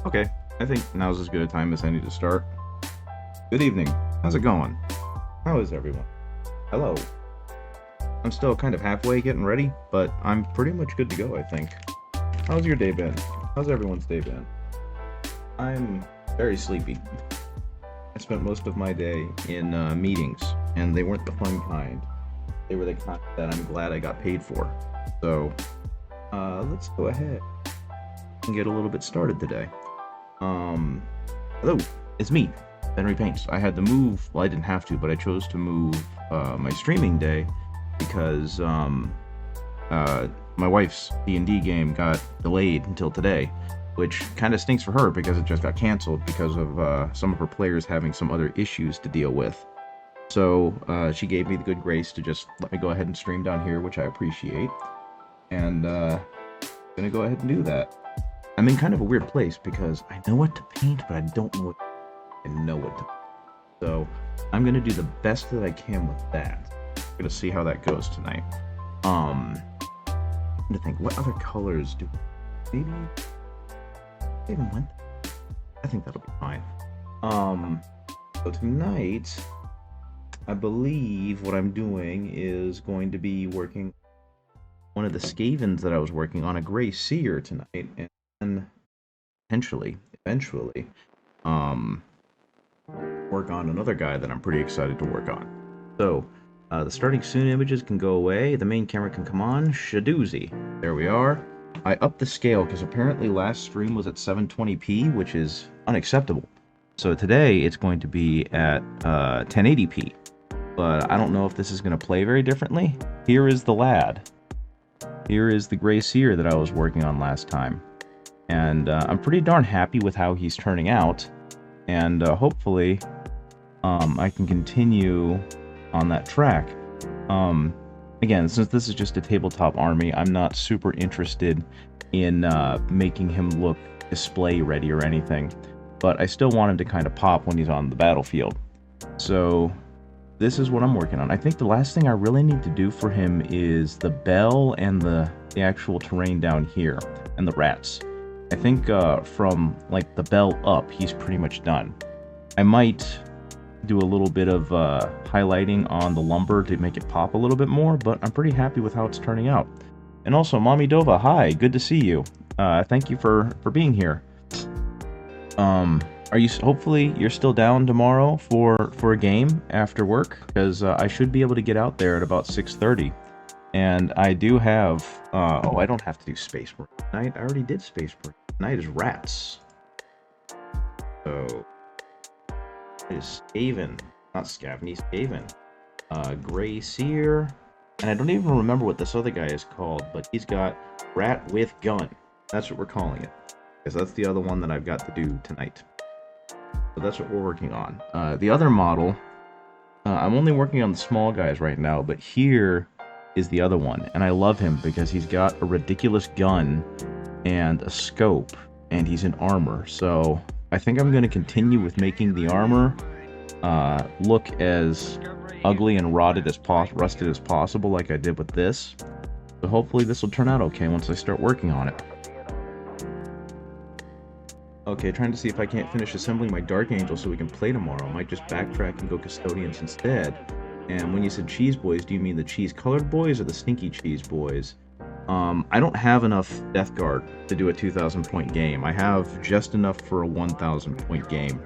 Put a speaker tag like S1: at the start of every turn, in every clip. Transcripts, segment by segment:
S1: Okay, I think now's as good a time as any to start. Good evening. How's it going? How is everyone? Hello. I'm still kind of halfway getting ready, but I'm pretty much good to go, I think. How's your day been? How's everyone's day been? I'm very sleepy. I spent most of my day in meetings, and they weren't the fun kind. They were the kind that I'm glad I got paid for. So, let's go ahead and get a little bit started today. Hello, it's me, Henry Paints. I had to move, well, I didn't have to, but I chose to move my streaming day because my wife's D&D game got delayed until today, which kind of stinks for her because it just got canceled because of some of her players having some other issues to deal with. So she gave me the good grace to just let me go ahead and stream down here, which I appreciate. And gonna go ahead and do that. I'm in kind of a weird place because I know what to paint, but I don't know what to paint. So I'm gonna do the best that I can with that. I'm gonna see how that goes tonight. I'm to think, what other colors do maybe I even went? I think that'll be fine. So tonight, I believe what I'm doing is going to be working one of the Skavens that I was working on, a Gray Seer tonight, and eventually, work on another guy that I'm pretty excited to work on. So, the starting soon images can go away, the main camera can come on, shadoozy. There we are. I upped the scale because apparently last stream was at 720p, which is unacceptable. So today it's going to be at 1080p. But I don't know if this is going to play very differently. Here is the lad. Here is the Gray Seer that I was working on last time. And I'm pretty darn happy with how he's turning out. And hopefully I can continue on that track. Again, since this is just a tabletop army, I'm not super interested in making him look display ready or anything. But I still want him to kind of pop when he's on the battlefield. So this is what I'm working on. I think the last thing I really need to do for him is the bell and the actual terrain down here, and the rats. I think from like the bell up, he's pretty much done. I might do a little bit of highlighting on the lumber to make it pop a little bit more, but I'm pretty happy with how it's turning out. And also, Mommy Dova, hi, good to see you. Thank you for being here. Are you, hopefully you're still down tomorrow for a game after work, because I should be able to get out there at about 6:30. And I do have, oh, I don't have to do Space Marine tonight. I already did Space Marine. Tonight is Rats. So, it is Skaven, not Skaven, he's Skaven. Gray Seer, and I don't even remember what this other guy is called, but he's got Rat with Gun. That's what we're calling it, because that's the other one that I've got to do tonight. So that's what we're working on. The other model, I'm only working on the small guys right now, but here is the other one, and I love him because he's got a ridiculous gun and a scope, and he's in armor. So I think I'm going to continue with making the armor look as ugly and rusted as possible, like I did with this. So hopefully this will turn out okay once I start working on it. Okay, trying to see if I can't finish assembling my Dark Angel so we can play tomorrow. I might just backtrack and go Custodians instead. And when you said cheese boys, do you mean the cheese-colored boys or the stinky cheese boys? I don't have enough Death Guard to do a 2,000-point game. I have just enough for a 1,000-point game.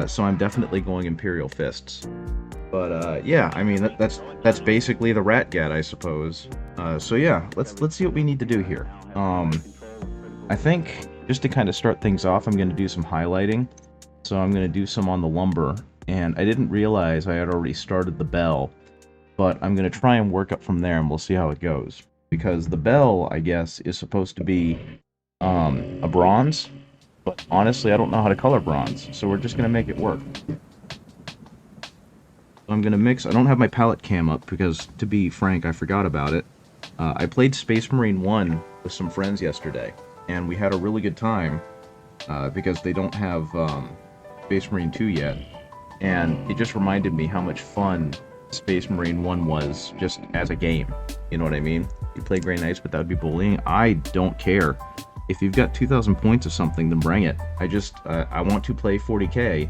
S1: So I'm definitely going Imperial Fists. But yeah, I mean that's basically the Rat Gat, I suppose. So yeah, let's see what we need to do here. I think just to kind of start things off, I'm going to do some highlighting. So I'm going to do some on the lumber, and I didn't realize I had already started the bell, but I'm going to try and work up from there, and we'll see how it goes. Because the bell, I guess, is supposed to be a bronze, but honestly, I don't know how to color bronze, so we're just going to make it work. I'm going to mix. I don't have my palette cam up because, to be frank, I forgot about it. I played Space Marine 1 with some friends yesterday, and we had a really good time because they don't have Space Marine 2 yet, and it just reminded me how much fun Space Marine 1 was just as a game. You know what I mean? You play Grey Knights, but that would be bullying. I don't care. if you've got 2,000 points of something, then bring it. I want to play 40k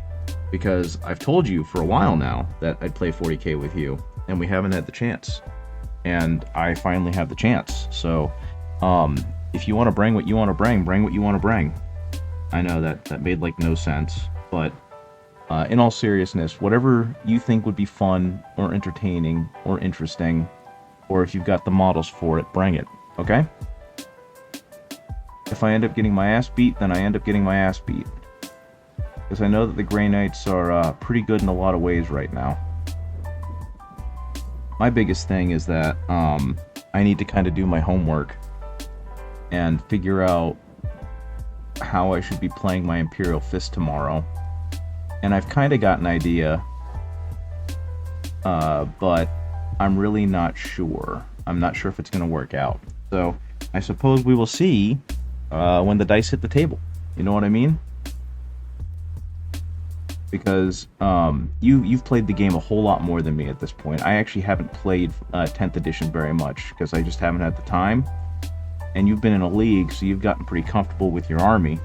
S1: because I've told you for a while now that I'd play 40k with you, and we haven't had the chance. And I finally have the chance. So, if you want to bring what you want to bring what you want to bring. I know that made like no sense, but in all seriousness, whatever you think would be fun or entertaining or interesting, or if you've got the models for it, bring it, okay? If I end up getting my ass beat, then I end up getting my ass beat. Because I know that the Grey Knights are pretty good in a lot of ways right now. My biggest thing is that I need to kind of do my homework and figure out how I should be playing my Imperial Fist tomorrow. And I've kind of got an idea, but I'm really not sure. I'm not sure if it's going to work out. So I suppose we will see when the dice hit the table. You know what I mean? Because you've played the game a whole lot more than me at this point. I actually haven't played 10th edition very much because I just haven't had the time. And you've been in a league, so you've gotten pretty comfortable with your army.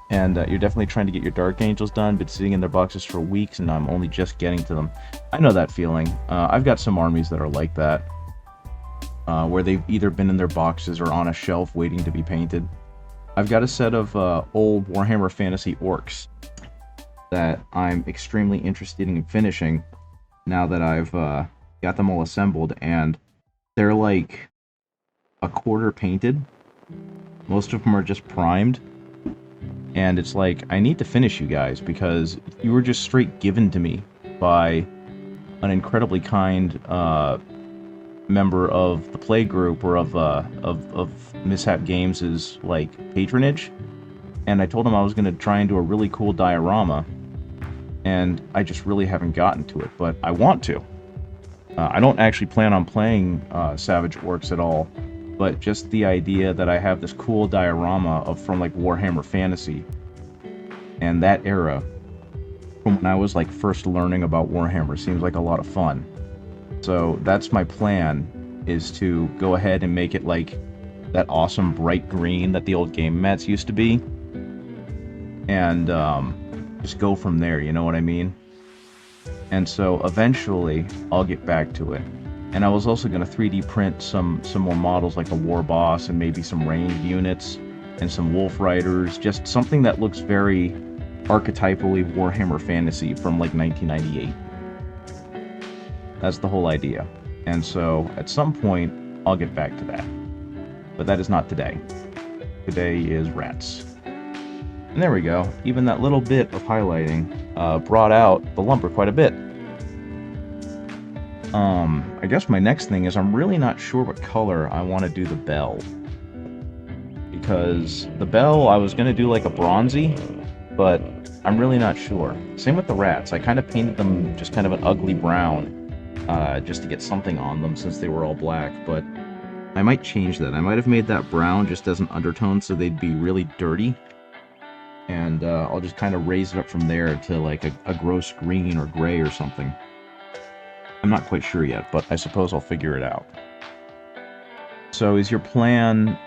S1: And you're definitely trying to get your Dark Angels done, been sitting in their boxes for weeks, and I'm only just getting to them. I know that feeling. I've got some armies that are like that, where they've either been in their boxes or on a shelf waiting to be painted. I've got a set of old Warhammer Fantasy Orcs that I'm extremely interested in finishing now that I've got them all assembled, and they're like a quarter painted. Most of them are just primed, and it's like, I need to finish you guys because you were just straight given to me by an incredibly kind member of the play group, or of Mishap Games' like patronage. And I told him I was going to try and do a really cool diorama, and I just really haven't gotten to it, but I want to. I don't actually plan on playing Savage Orcs at all, but just the idea that I have this cool diorama from like Warhammer Fantasy and that era, from when I was like first learning about Warhammer, seems like a lot of fun. So that's my plan, is to go ahead and make it like that awesome bright green that the old game mats used to be, and just go from there, you know what I mean? And so eventually I'll get back to it. And I was also going to 3D print some more models, like a War Boss and maybe some ranged units and some Wolf Riders, just something that looks very archetypally Warhammer Fantasy from like 1998. That's the whole idea. And so at some point I'll get back to that. But that is not today. Today is rats. And there we go. Even that little bit of highlighting brought out the lumber quite a bit. I guess my next thing is I'm really not sure what color I want to do the bell. Because the bell, I was going to do like a bronzy, but I'm really not sure. Same with the rats. I kind of painted them just kind of an ugly brown, just to get something on them since they were all black, but I might change that. I might have made that brown just as an undertone so they'd be really dirty. And I'll just kind of raise it up from there to like a gross green or gray or something. I'm not quite sure yet, but I suppose I'll figure it out. So is your plan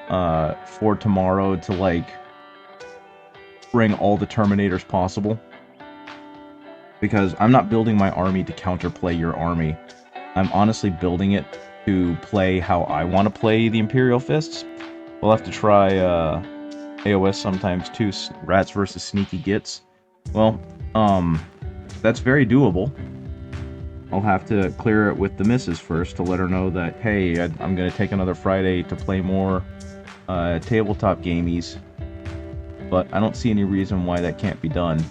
S1: for tomorrow to like bring all the Terminators possible? Because I'm not building my army to counterplay your army. I'm honestly building it to play how I want to play the Imperial Fists. We'll have to try AOS sometimes too, Rats versus Sneaky Gits. Well, that's very doable. I'll have to clear it with the missus first to let her know that, hey, I'm going to take another Friday to play more tabletop gamies, but I don't see any reason why that can't be done.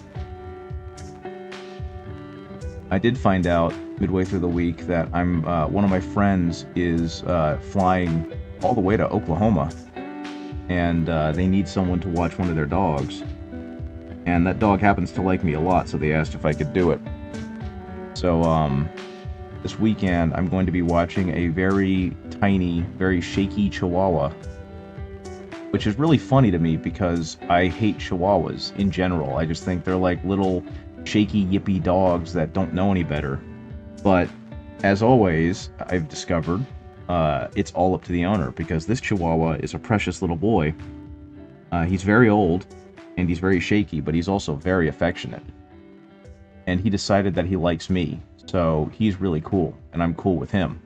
S1: I did find out midway through the week that one of my friends is flying all the way to Oklahoma, and they need someone to watch one of their dogs. And that dog happens to like me a lot, so they asked if I could do it. So, this weekend, I'm going to be watching a very tiny, very shaky Chihuahua, which is really funny to me because I hate Chihuahuas in general. I just think they're like little shaky, yippy dogs that don't know any better. But, as always, I've discovered, it's all up to the owner, because this Chihuahua is a precious little boy, He's very old, and he's very shaky, but he's also very affectionate. And he decided that he likes me, so he's really cool, and I'm cool with him.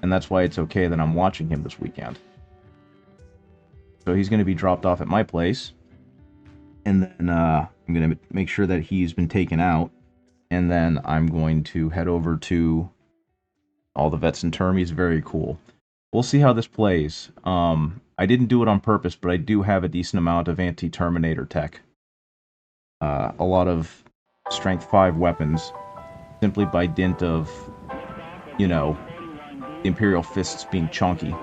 S1: And that's why it's okay that I'm watching him this weekend. So he's going to be dropped off at my place, and then I'm going to make sure that he's been taken out, and then I'm going to head over to all the vets in term. He's very cool. We'll see how this plays. I didn't do it on purpose, but I do have a decent amount of anti-Terminator tech. A lot of Strength 5 weapons, simply by dint of, you know, the Imperial Fists being chunky.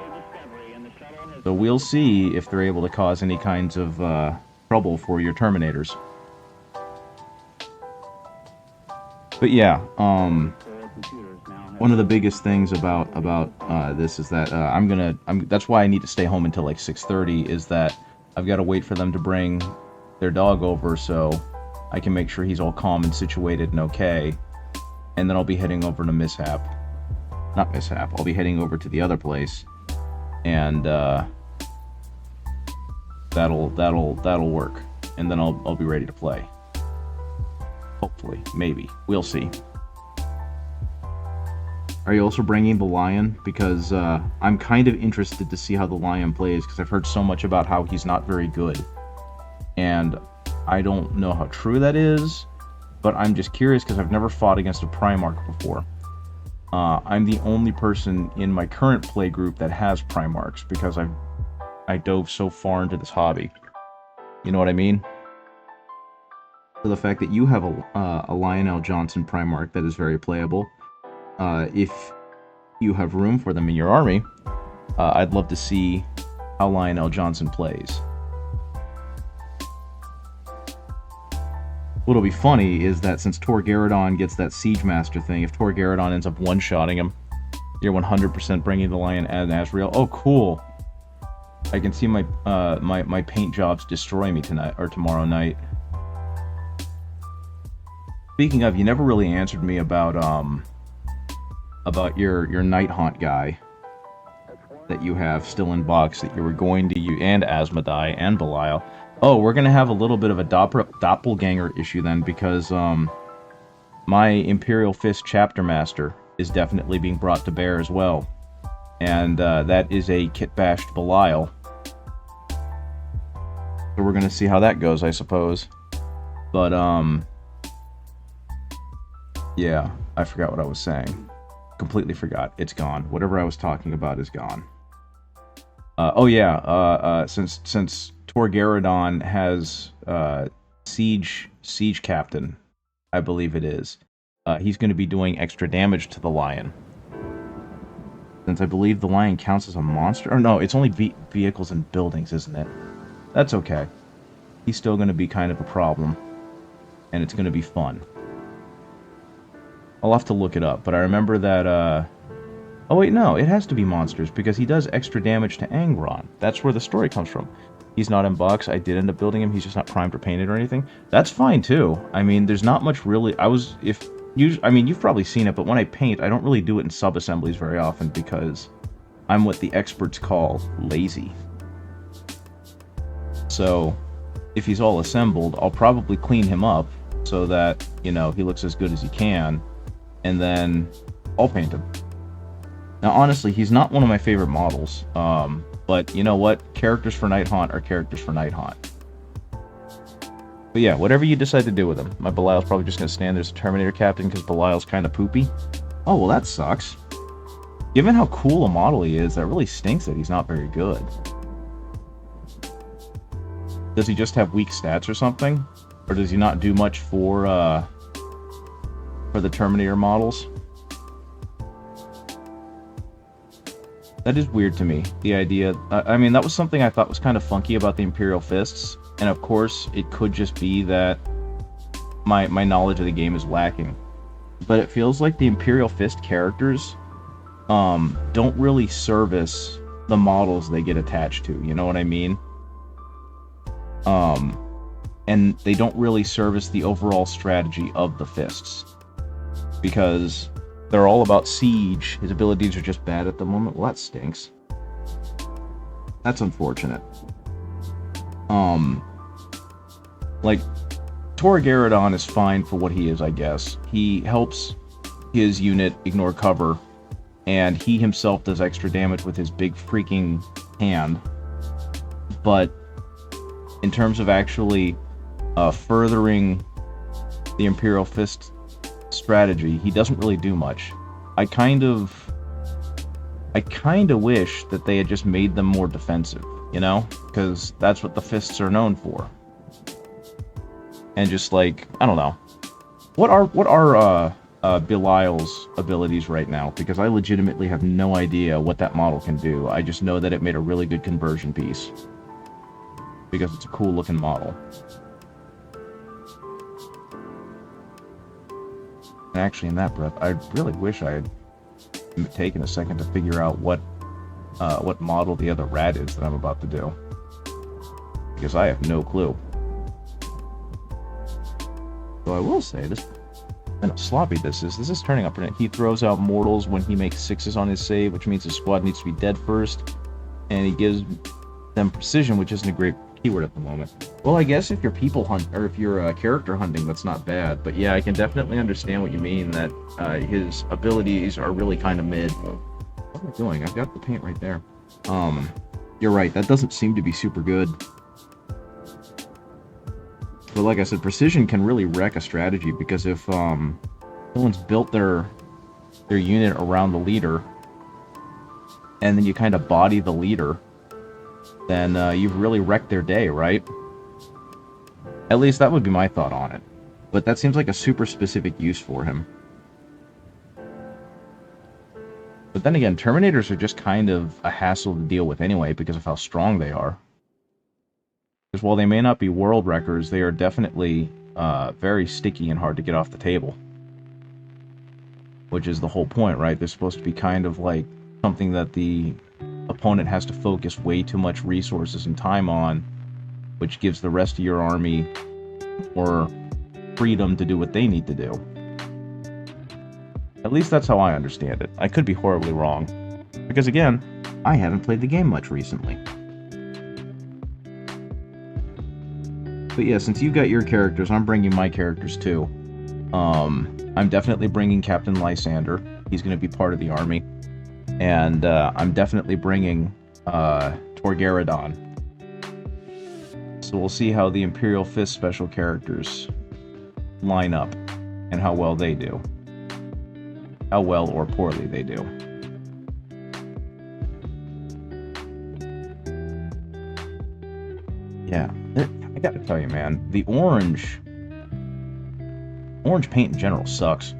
S1: So we'll see if they're able to cause any kinds of trouble for your Terminators. But yeah, one of the biggest things about this is that that's why I need to stay home until like 6:30, is that I've got to wait for them to bring their dog over so I can make sure he's all calm and situated and okay, and then I'll be heading over to I'll be heading over to the other place, and that'll work, and then I'll be ready to play. Hopefully, maybe, we'll see. Are you also bringing the Lion? Because I'm kind of interested to see how the Lion plays, because I've heard so much about how he's not very good. And I don't know how true that is, but I'm just curious because I've never fought against a Primarch before. I'm the only person in my current play group that has Primarchs, because I dove so far into this hobby. You know what I mean? So the fact that you have a Lionel Johnson Primarch that is very playable, if you have room for them in your army, I'd love to see how Lionel Johnson plays. What'll be funny is that since Tor Garadon gets that Siege Master thing, if Tor Garadon ends up one-shotting him, you're 100% bringing the Lion and Azrael. Oh, cool! I can see my my paint jobs destroy me tonight or tomorrow night. Speaking of, you never really answered me about your Night Haunt guy that you have still in box that you were going to use, and Asmodai and Belial. Oh, we're gonna have a little bit of a doppelganger issue then, because my Imperial Fist Chapter Master is definitely being brought to bear as well, and that is a kit-bashed Belial. So we're gonna see how that goes, I suppose. But yeah, I forgot what I was saying. Completely forgot. It's gone. Whatever I was talking about is gone. Oh yeah, since Tor Garadon has Siege Captain, I believe it is, he's going to be doing extra damage to the Lion. Since I believe the Lion counts as a monster. Or no, it's only vehicles and buildings, isn't it? That's okay. He's still going to be kind of a problem, and it's going to be fun. I'll have to look it up, but I remember that, oh wait, no, it has to be monsters, because he does extra damage to Angron. That's where the story comes from. He's not in box, I did end up building him, he's just not primed or painted or anything. That's fine, too. I mean, there's not much really, you've probably seen it, but when I paint, I don't really do it in sub-assemblies very often, because I'm what the experts call lazy. So, if he's all assembled, I'll probably clean him up, so that, you know, he looks as good as he can, and then I'll paint him. Now, honestly, he's not one of my favorite models, but you know what? Characters for Night Haunt are characters for Night Haunt. But yeah, whatever you decide to do with him. My Belial's probably just going to stand there as a Terminator Captain because Belial's kind of poopy. Oh, well, that sucks. Given how cool a model he is, that really stinks that he's not very good. Does he just have weak stats or something? Or does he not do much for the Terminator models? That is weird to me, the idea. I mean, that was something I thought was kind of funky about the Imperial Fists, and of course, it could just be that my knowledge of the game is lacking. But it feels like the Imperial Fist characters don't really service the models they get attached to, you know what I mean? And they don't really service the overall strategy of the Fists. Because they're all about siege. His abilities are just bad at the moment. Well, that stinks. That's unfortunate. Like, Torgaradon is fine for what he is, I guess. He helps his unit ignore cover, and he himself does extra damage with his big freaking hand. But in terms of actually furthering the Imperial Fist strategy, he doesn't really do much. I kind of wish that they had just made them more defensive, you know? Because that's what the Fists are known for. And just like, I don't know. What are Belial's abilities right now? Because I legitimately have no idea what that model can do. I just know that it made a really good conversion piece. Because it's a cool looking model. And actually, in that breath, I really wish I had taken a second to figure out what model the other rat is that I'm about to do. Because I have no clue. So I will say, this and how sloppy this is turning up. He throws out mortals when he makes 6s on his save, which means his squad needs to be dead first. And he gives them precision, which isn't a great keyword at the moment. Well, I guess if you're people hunt, or if you're character hunting, that's not bad. But yeah, I can definitely understand what you mean, that his abilities are really kind of mid. What am I doing? I've got the paint right there. You're right, that doesn't seem to be super good. But like I said, precision can really wreck a strategy, because if someone's built their unit around the leader, and then you kind of body the leader, then you've really wrecked their day, right? At least that would be my thought on it. But that seems like a super specific use for him. But then again, Terminators are just kind of a hassle to deal with anyway, because of how strong they are. Because while they may not be world wreckers, they are definitely very sticky and hard to get off the table. Which is the whole point, right? They're supposed to be kind of like something that the opponent has to focus way too much resources and time on, which gives the rest of your army more freedom to do what they need to do. At least that's how I understand it. I could be horribly wrong. Because again, I haven't played the game much recently. But yeah, since you've got your characters, I'm bringing my characters too. I'm definitely bringing Captain Lysander. He's going to be part of the army. And I'm definitely bringing Torgaradon. So we'll see how the Imperial Fist special characters line up and how well they do. How well or poorly they do. Yeah, I gotta tell you, man, the orange paint in general sucks.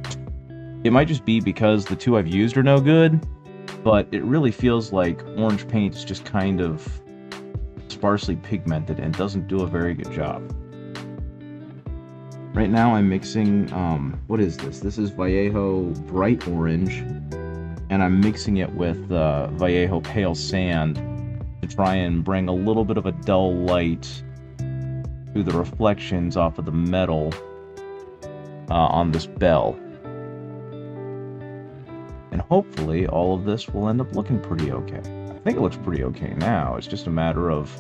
S1: It might just be because the two I've used are no good, but it really feels like orange paint is just kind of sparsely pigmented and doesn't do a very good job. Right now I'm mixing, what is this? This is Vallejo Bright Orange, and I'm mixing it with Vallejo Pale Sand to try and bring a little bit of a dull light through the reflections off of the metal on this bell. And hopefully all of this will end up looking pretty okay. I think it looks pretty okay now. It's just a matter of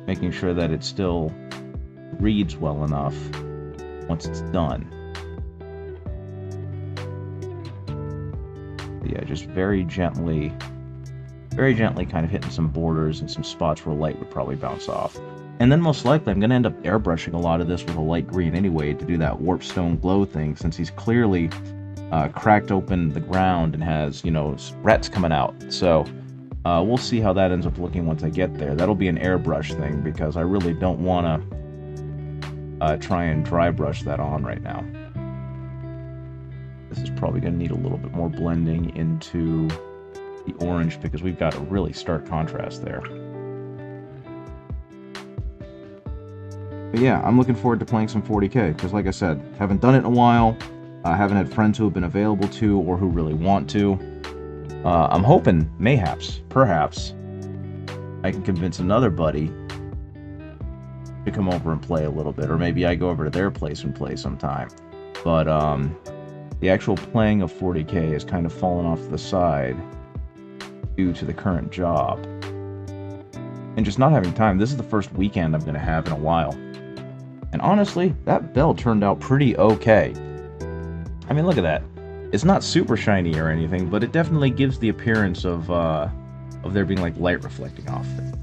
S1: making sure that it still reads well enough once it's done. Yeah, just very gently kind of hitting some borders and some spots where light would probably bounce off. And then most likely I'm going to end up airbrushing a lot of this with a light green anyway to do that warp stone glow thing, since he's clearly cracked open the ground and has, you know, rats coming out. So we'll see how that ends up looking once I get there. That'll be an airbrush thing, because I really don't want to try and dry brush that on right now. This is probably going to need a little bit more blending into the orange, because we've got a really stark contrast there. But yeah, I'm looking forward to playing some 40k, because like I said, haven't done it in a while. I haven't had friends who have been available to, or who really want to. I'm hoping, perhaps, I can convince another buddy to come over and play a little bit, or maybe I go over to their place and play sometime. But the actual playing of 40k has kind of fallen off to the side due to the current job. and just not having time. This is the first weekend I'm going to have in a while. And honestly, that bell turned out pretty okay. I mean, look at that. It's not super shiny or anything, but it definitely gives the appearance of there being like light reflecting off it.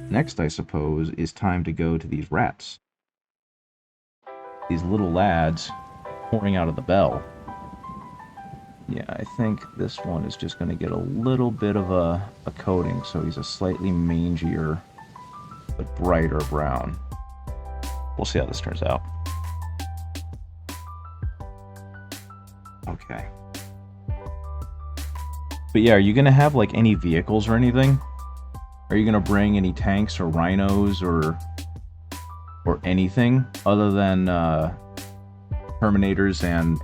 S1: Next, I suppose, is time to go to these rats. These little lads pouring out of the bell. Yeah, I think this one is just going to get a little bit of a coating, so he's a slightly mangier, but brighter brown. We'll see how this turns out. Okay. But yeah, are you going to have like any vehicles or anything? Are you going to bring any tanks or rhinos or anything other than Terminators and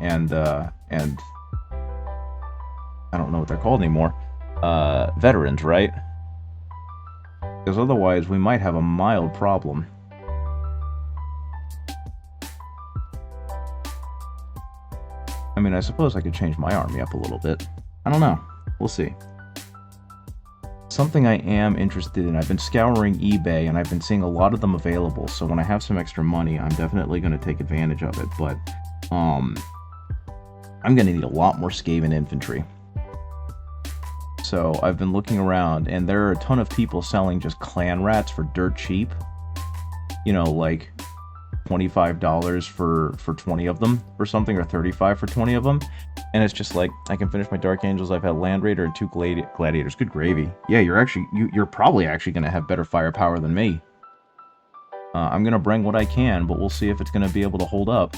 S1: I don't know what they're called anymore. Veterans, right? Because otherwise we might have a mild problem. I mean, I suppose I could change my army up a little bit. I don't know. We'll see. Something I am interested in, I've been scouring eBay and I've been seeing a lot of them available, so when I have some extra money, I'm definitely going to take advantage of it, but I'm going to need a lot more Skaven infantry. So I've been looking around, and there are a ton of people selling just clan rats for dirt cheap. You know, like $25 for 20 of them or something, or $35 for 20 of them. And it's just like, I can finish my Dark Angels. I've had Land Raider and 2 Gladiators. Good gravy. Yeah, you're probably actually going to have better firepower than me. I'm going to bring what I can, but we'll see if it's going to be able to hold up.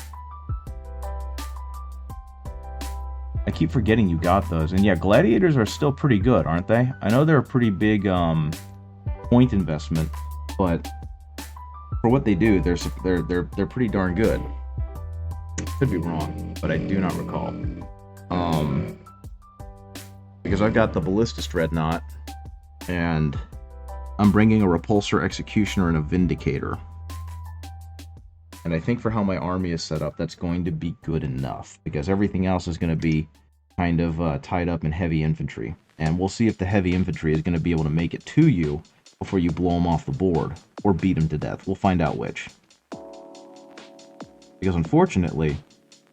S1: I keep forgetting you got those. And yeah, Gladiators are still pretty good, aren't they? I know they're a pretty big point investment, but for what they do, they're pretty darn good. Could be wrong, but I do not recall. Because I've got the Ballistus Dreadnought, and I'm bringing a Repulsor, Executioner, and a Vindicator. And I think for how my army is set up, that's going to be good enough, because everything else is going to be kind of tied up in heavy infantry. And we'll see if the heavy infantry is going to be able to make it to you before you blow them off the board, or beat them to death. We'll find out which. Because unfortunately,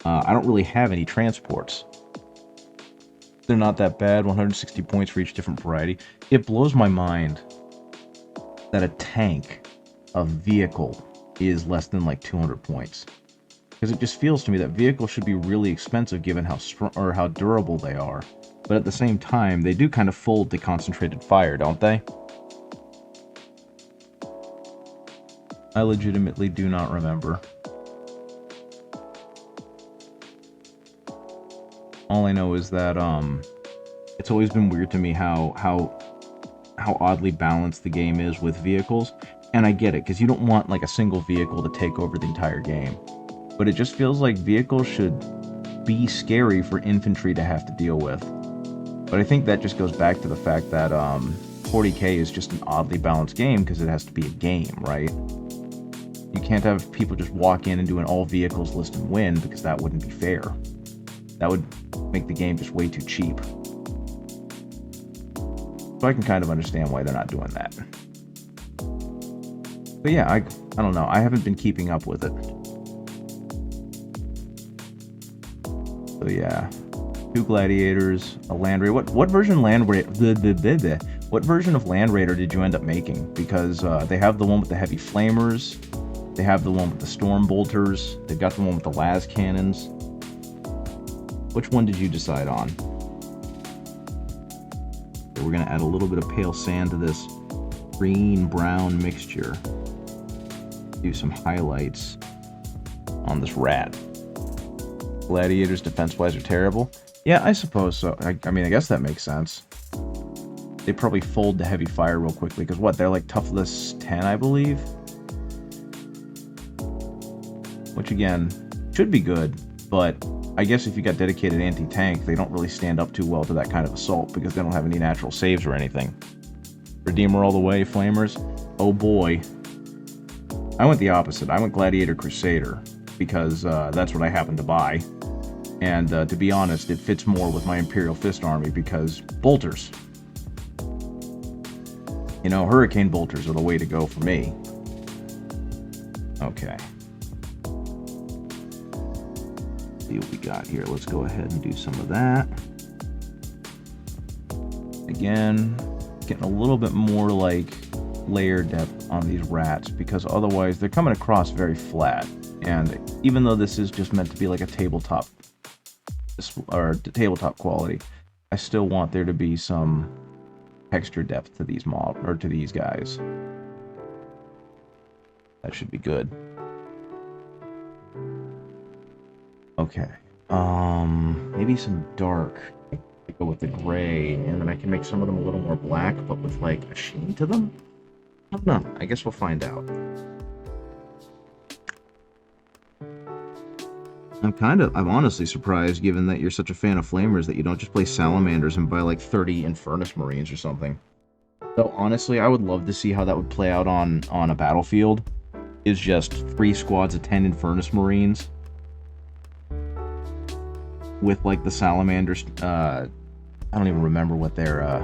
S1: I don't really have any transports. They're not that bad, 160 points for each different variety. It blows my mind that a tank, a vehicle, is less than like 200 points. Because it just feels to me that vehicles should be really expensive given how strong or how durable they are. But at the same time, they do kind of fold to concentrated fire, don't they? I legitimately do not remember. All I know is that it's always been weird to me how oddly balanced the game is with vehicles. And I get it, because you don't want like a single vehicle to take over the entire game. But it just feels like vehicles should be scary for infantry to have to deal with. But I think that just goes back to the fact that 40k is just an oddly balanced game because it has to be a game, right? You can't have people just walk in and do an all vehicles list and win, because that wouldn't be fair. That would make the game just way too cheap. So I can kind of understand why they're not doing that. But yeah, I don't know. I haven't been keeping up with it. So yeah, 2 Gladiators, a Land Raider. What version Land Raider? What version of Land Raider did you end up making? Because they have the one with the heavy flamers, they have the one with the storm bolters, they've got the one with the las cannons. Which one did you decide on? So we're gonna add a little bit of pale sand to this green-brown mixture. Do some highlights on this rat. Gladiators defense-wise are terrible. Yeah, I suppose so. I mean, I guess that makes sense. They probably fold to heavy fire real quickly, because what, they're like toughness 10, I believe? Which again, should be good, but I guess if you got dedicated anti-tank, they don't really stand up too well to that kind of assault, because they don't have any natural saves or anything. Redeemer all the way, Flamers. Oh boy. I went the opposite. I went Gladiator Crusader, because that's what I happened to buy. And to be honest, it fits more with my Imperial Fist army, because bolters. You know, hurricane bolters are the way to go for me. Okay. See what we got here. Let's go ahead and do some of that. Again, getting a little bit more like layer depth on these rats, because otherwise they're coming across very flat. And even though this is just meant to be like a tabletop or tabletop quality, I still want there to be some texture depth to these to these guys. That should be good. Okay. Maybe some dark. Go with the gray, and then I can make some of them a little more black, but with like a sheen to them. I don't know. I guess we'll find out. I'm honestly surprised, given that you're such a fan of flamers, that you don't just play salamanders and buy like 30 Infernus Marines or something. Though honestly, I would love to see how that would play out on a battlefield. Is just 3 squads of 10 Infernus Marines with like the salamanders. I don't even remember what their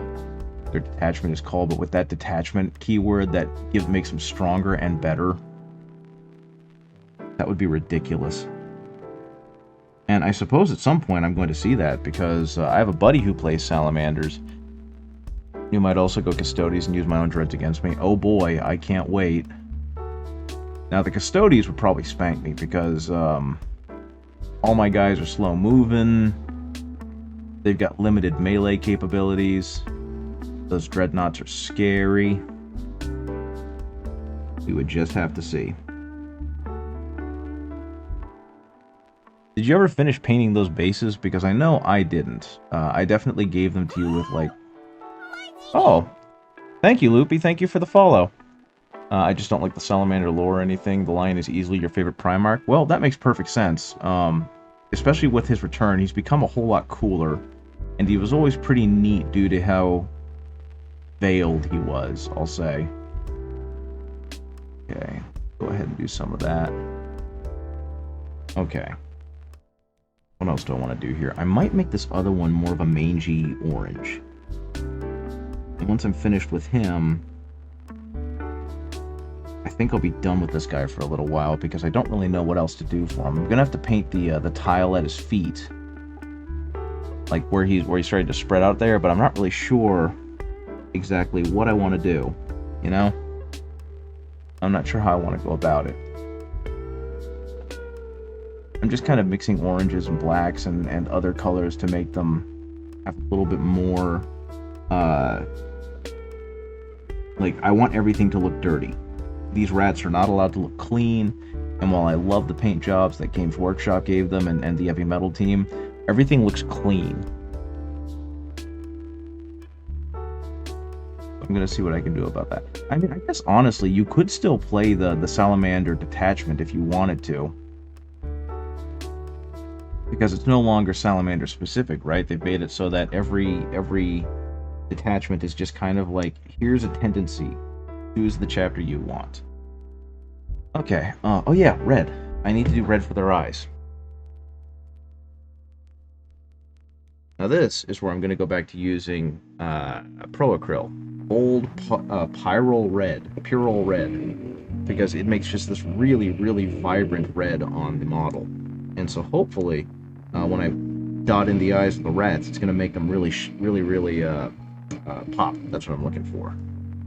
S1: detachment is called, but with that detachment keyword that makes them stronger and better. That would be ridiculous. And I suppose at some point I'm going to see that, because I have a buddy who plays salamanders. You might also go Custodes and use my own dreads against me. Oh boy, I can't wait. Now the Custodes would probably spank me, because all my guys are slow moving. They've got limited melee capabilities. Those dreadnoughts are scary. We would just have to see. Did you ever finish painting those bases? Because I know I didn't. I definitely gave them to you with like... Oh! Thank you, Loopy. Thank you for the follow. I just don't like the salamander lore or anything. The lion is easily your favorite Primarch. Well, that makes perfect sense. Especially with his return, he's become a whole lot cooler. And he was always pretty neat due to how veiled he was, I'll say. Okay, go ahead and do some of that. Okay. What else do I want to do here? I might make this other one more of a mangy orange. And once I'm finished with him, I think I'll be done with this guy for a little while, because I don't really know what else to do for him. I'm gonna have to paint the tile at his feet, like where he's starting to spread out there, but I'm not really sure exactly what I want to do. You know, I'm not sure how I want to go about it. I'm just kind of mixing oranges and blacks and other colors to make them have a little bit more, like, I want everything to look dirty. These rats are not allowed to look clean, and while I love the paint jobs that Games Workshop gave them and the Heavy Metal team, everything looks clean. I'm gonna see what I can do about that. I mean, I guess honestly, you could still play the Salamander detachment if you wanted to. Because it's no longer Salamander specific, right? They've made it so that every detachment is just kind of like, here's a tendency. Choose the chapter you want. Okay, oh yeah, red. I need to do red for their eyes. Now this is where I'm going to go back to using Pro-Acryl. Bold Pyrrole Red. Because it makes just this really, really vibrant red on the model. And so hopefully, when I dot in the eyes of the rats, it's going to make them really pop. That's what I'm looking for.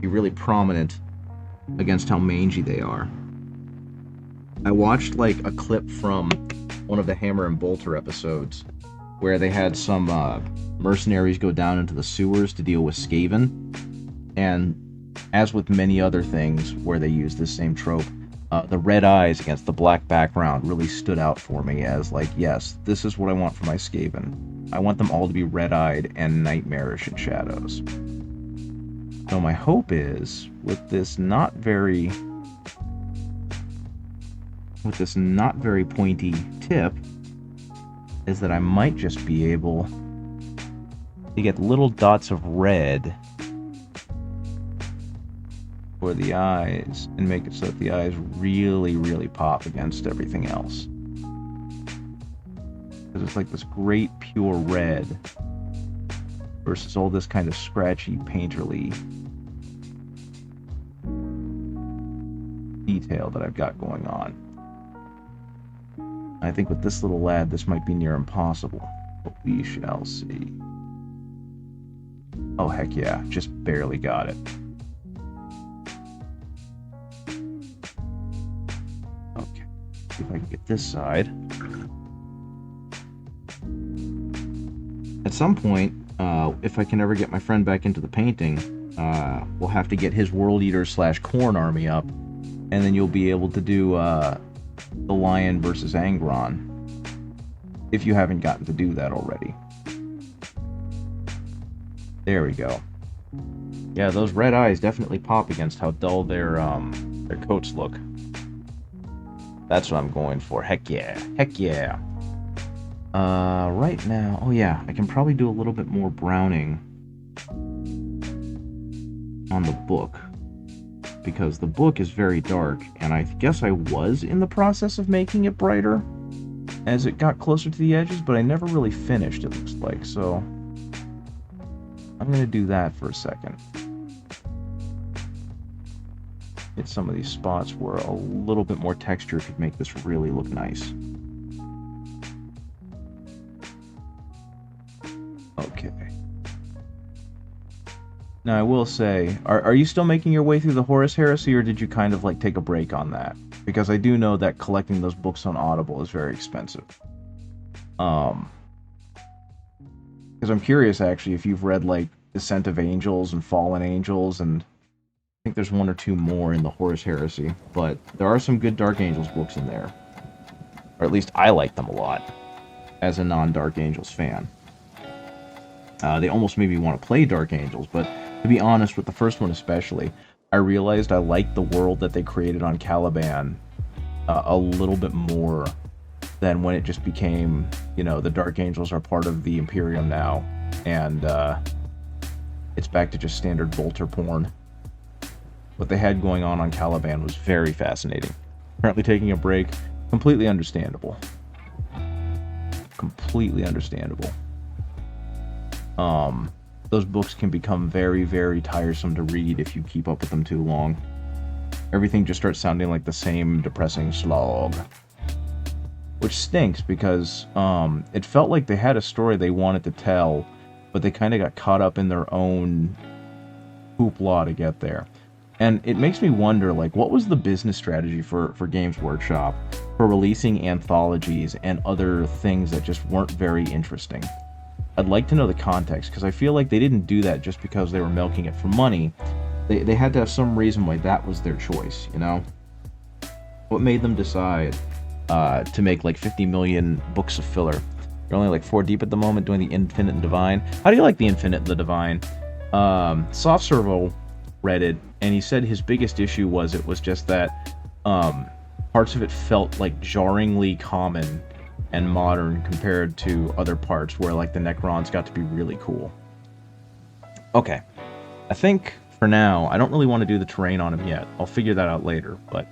S1: Be really prominent against how mangy they are. I watched like a clip from one of the Hammer and Bolter episodes where they had some mercenaries go down into the sewers to deal with Skaven, and as with many other things where they use this same trope, the red eyes against the black background really stood out for me as like, yes, this is what I want for my Skaven. I want them all to be red-eyed and nightmarish in shadows. So my hope is, with this not very pointy tip, is that I might just be able to get little dots of red for the eyes and make it so that the eyes really, really pop against everything else. Because it's like this great pure red versus all this kind of scratchy, painterly detail that I've got going on. I think with this little lad, this might be near impossible, but we shall see. Oh, heck yeah, just barely got it. Okay, see if I can get this side. At some point, if I can ever get my friend back into the painting, we'll have to get his World Eater / Corn army up, and then you'll be able to do the Lion versus Angron, if you haven't gotten to do that already. There we go. Yeah, those red eyes definitely pop against how dull their coats look. That's what I'm going for. Heck yeah. Heck yeah. Right now... Oh yeah, I can probably do a little bit more browning on the book, because the book is very dark, and I guess I was in the process of making it brighter as it got closer to the edges, but I never really finished, it looks like, so I'm going to do that for a second. Get some of these spots where a little bit more texture could make this really look nice. Okay. Now I will say, are you still making your way through the Horus Heresy, or did you kind of like take a break on that? Because I do know that collecting those books on Audible is very expensive. Because I'm curious, actually, if you've read, like, Descent of Angels and Fallen Angels, and I think there's one or two more in the Horus Heresy, but there are some good Dark Angels books in there. Or at least I like them a lot, as a non-Dark Angels fan. They almost made me want to play Dark Angels, but to be honest, with the first one especially, I realized I liked the world that they created on Caliban a little bit more than when it just became, you know, the Dark Angels are part of the Imperium now, and it's back to just standard Bolter porn. What they had going on Caliban was very fascinating. Currently taking a break, completely understandable. Completely understandable. Those books can become very, very tiresome to read if you keep up with them too long. Everything just starts sounding like the same depressing slog. Which stinks, because it felt like they had a story they wanted to tell, but they kind of got caught up in their own hoopla to get there. And it makes me wonder, like, what was the business strategy for Games Workshop for releasing anthologies and other things that just weren't very interesting? I'd like to know the context, because I feel like they didn't do that just because they were milking it for money. They had to have some reason why that was their choice, you know? What made them decide to make like 50 million books of filler? You're only like 4 deep at the moment doing the Infinite and Divine. How do you like the Infinite and the Divine? Soft Servo read it, and he said his biggest issue was it was just that parts of it felt like jarringly common and modern compared to other parts where like the Necrons got to be really cool. Okay, I think for now I don't really want to do the terrain on him yet. I'll figure that out later, but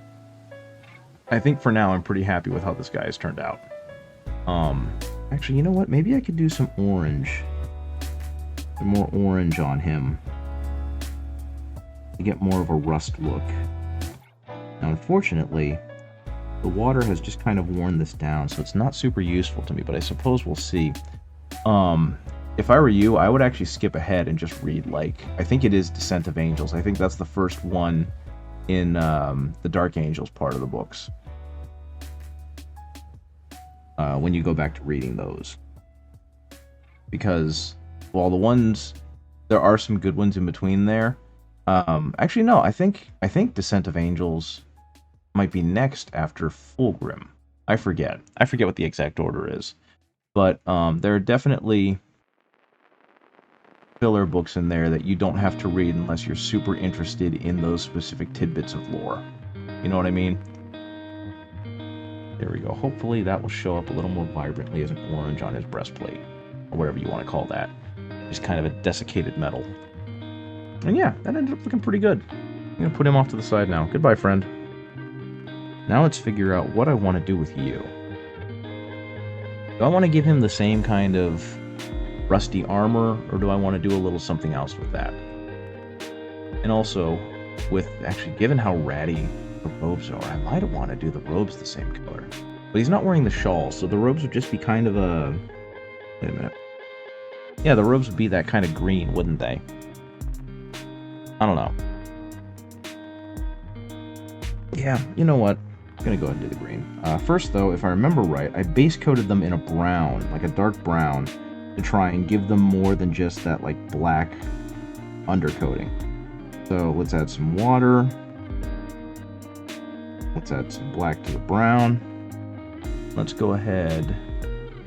S1: I think for now I'm pretty happy with how this guy has turned out. Actually, you know what? Maybe I could do some orange. Some more orange on him to get more of a rust look. Now, unfortunately, the water has just kind of worn this down, so it's not super useful to me, but I suppose we'll see. If I were you, I would actually skip ahead and just read, like, I think it is Descent of Angels. I think that's the first one in the Dark Angels part of the books. When you go back to reading those. Because, while the ones, there are some good ones in between there. Actually, no, I think Descent of Angels might be next after Fulgrim. I forget what the exact order is. But there are definitely filler books in there that you don't have to read unless you're super interested in those specific tidbits of lore. You know what I mean? There we go. Hopefully that will show up a little more vibrantly as an orange on his breastplate, or whatever you want to call that. Just kind of a desiccated metal. And yeah, that ended up looking pretty good. I'm going to put him off to the side now. Goodbye, friend. Now let's figure out what I want to do with you. Do I want to give him the same kind of rusty armor, or do I want to do a little something else with that? And also, with actually, given how ratty the robes are. I might want to do the robes the same color. But he's not wearing the shawl, so the robes would just be kind of a... Wait a minute. Yeah, the robes would be that kind of green, wouldn't they? I don't know. Yeah, you know what? I'm gonna go ahead and do the green. First, though, if I remember right, I base coated them in a brown, like a dark brown, to try and give them more than just that, like, black undercoating. So let's add some water. Let's add some black to the brown. Let's go ahead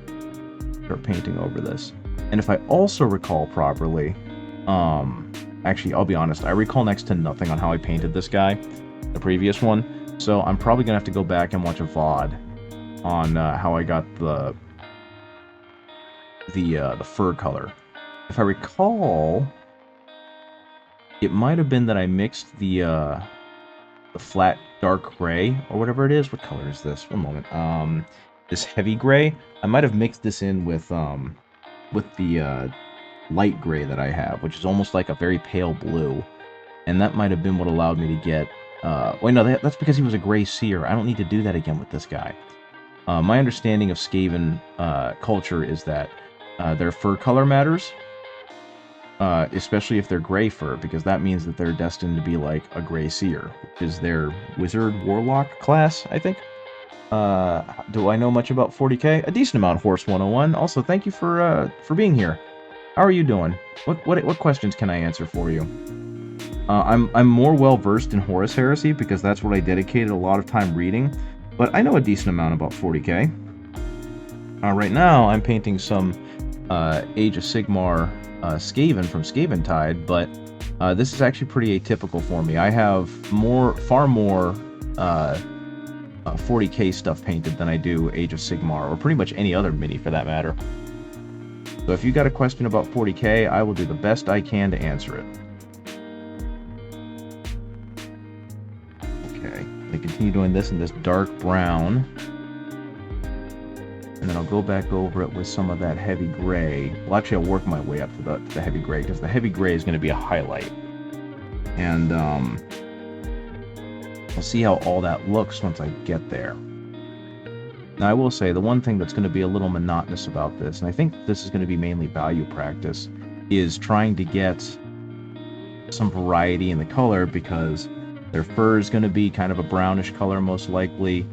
S1: and start painting over this. And if I also recall properly, actually, I'll be honest, I recall next to nothing on how I painted this guy, the previous one, so I'm probably gonna have to go back and watch a VOD on how I got the fur color. If I recall, it might have been that I mixed the flat dark gray or whatever it is. What color is this? One moment. This heavy gray. I might have mixed this in with the light gray that I have, which is almost like a very pale blue, and that might have been what allowed me to get. Wait, no, that's because he was a gray seer. I don't need to do that again with this guy. My understanding of Skaven culture is that their fur color matters. Especially if they're gray fur, because that means that they're destined to be like a gray seer, which is their wizard warlock class, I think. Do I know much about 40k? A decent amount, Horse 101. Also, thank you for being here. How are you doing? What questions can I answer for you? I'm more well versed in Horus Heresy because that's what I dedicated a lot of time reading, but I know a decent amount about 40k. Right now, I'm painting some Age of Sigmar Skaven from Skaventide, but this is actually pretty atypical for me. I have far more 40k stuff painted than I do Age of Sigmar, or pretty much any other mini for that matter. So if you got a question about 40k, I will do the best I can to answer it. Okay, I continue doing this in this dark brown. And then I'll go back over it with some of that heavy gray. Well, actually, I'll work my way up to the heavy gray, because the heavy gray is going to be a highlight. And I'll see how all that looks once I get there. Now, I will say, the one thing that's going to be a little monotonous about this, and I think this is going to be mainly value practice, is trying to get some variety in the color, because their fur is going to be kind of a brownish color, most likely.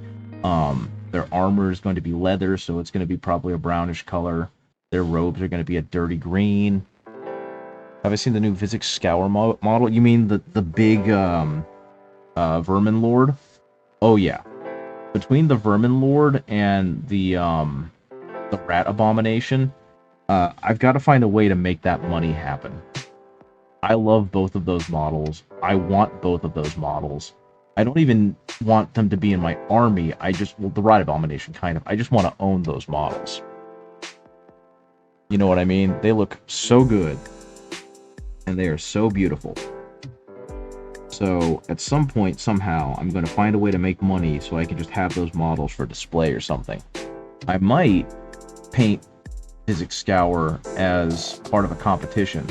S1: Their armor is going to be leather, so it's going to be probably a brownish color. Their robes are going to be a dirty green. Have I seen the new Vizix Scour model? You mean the big Vermin Lord? Oh yeah. Between the Vermin Lord and the Rat Abomination, I've got to find a way to make that money happen. I love both of those models. I want both of those models. I don't even want them to be in my army. Well, the Rat Abomination, kind of. I just want to own those models. You know what I mean? They look so good. And they are so beautiful. So, at some point, somehow, I'm going to find a way to make money so I can just have those models for display or something. I might paint Vizix Scour as part of a competition.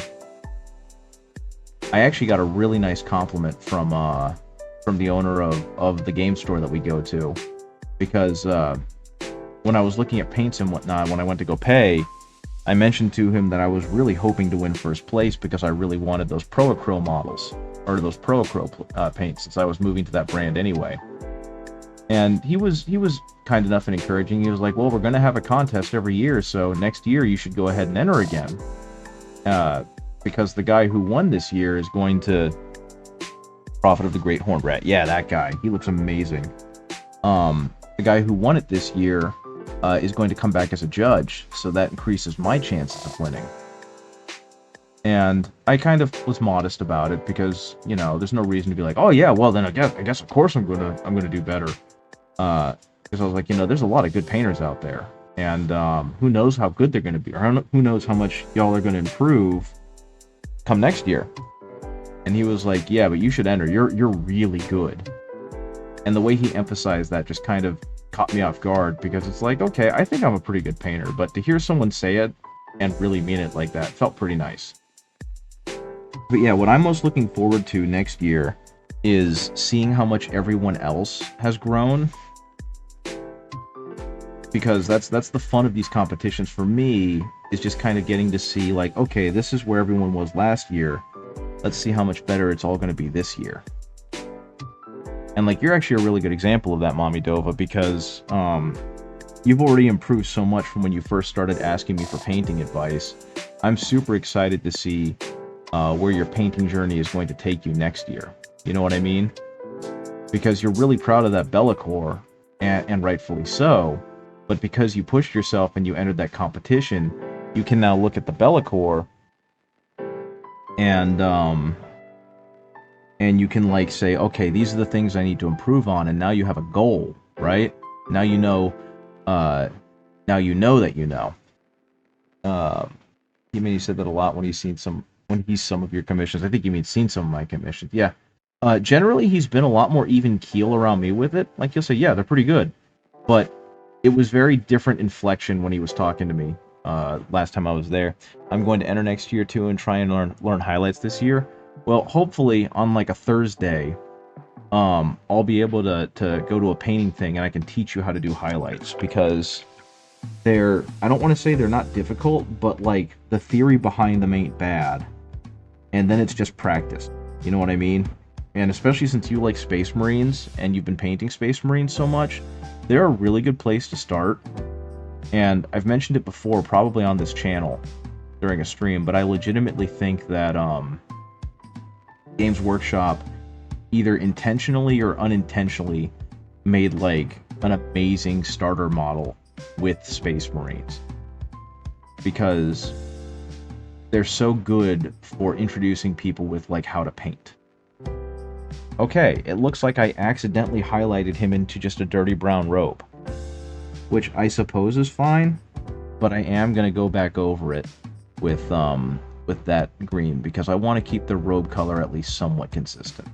S1: I actually got a really nice compliment from the owner of the game store that we go to, because when I was looking at paints and whatnot, when I went to go pay, I mentioned to him that I was really hoping to win first place because I really wanted those Pro-Acryl models, or those Pro-Acryl paints, since I was moving to that brand anyway. And he was kind enough and encouraging. He was like, well, we're going to have a contest every year, so next year you should go ahead and enter again. Because the guy who won this year is going to Prophet of the Great Horned Rat. Yeah, that guy. He looks amazing. The guy who won it this year is going to come back as a judge, so that increases my chances of winning. And I kind of was modest about it because, you know, there's no reason to be like, oh yeah, well then I guess of course I'm gonna do better. Because I was like, you know, there's a lot of good painters out there, and who knows how good they're gonna be, or who knows how much y'all are gonna improve come next year. And he was like, yeah, but you should enter. You're really good. And the way he emphasized that just kind of caught me off guard, because it's like, okay, I think I'm a pretty good painter, but to hear someone say it and really mean it like that felt pretty nice. But yeah, what I'm most looking forward to next year is seeing how much everyone else has grown. Because that's the fun of these competitions for me, is just kind of getting to see, like, okay, this is where everyone was last year. Let's see how much better it's all going to be this year. And, like, you're actually a really good example of that, Mommy Dova, because you've already improved so much from when you first started asking me for painting advice. I'm super excited to see where your painting journey is going to take you next year. You know what I mean? Because you're really proud of that Be'lakor, and rightfully so. But because you pushed yourself and you entered that competition, you can now look at the Be'lakor and you can, like, say, okay, these are the things I need to improve on, and now you have a goal, right? Now you know that you know. You mean, he said that a lot when he's some of your commissions. I think you mean seen some of my commissions. Yeah. Generally, he's been a lot more even keel around me with it. Like, he'll say, yeah, they're pretty good. But it was very different inflection when he was talking to me last time I was there. I'm going to enter next year, too, and try and learn highlights this year. Well, hopefully, on, like, a Thursday, I'll be able to go to a painting thing, and I can teach you how to do highlights, because I don't want to say they're not difficult, but, like, the theory behind them ain't bad. And then it's just practice. You know what I mean? And especially since you like Space Marines, and you've been painting Space Marines so much, they're a really good place to start. And I've mentioned it before, probably on this channel during a stream, but I legitimately think that Games Workshop either intentionally or unintentionally made, like, an amazing starter model with Space Marines, because they're so good for introducing people with, like, how to paint. Okay, it looks like I accidentally highlighted him into just a dirty brown robe, which I suppose is fine, but I am going to go back over it with that green, because I want to keep the robe color at least somewhat consistent.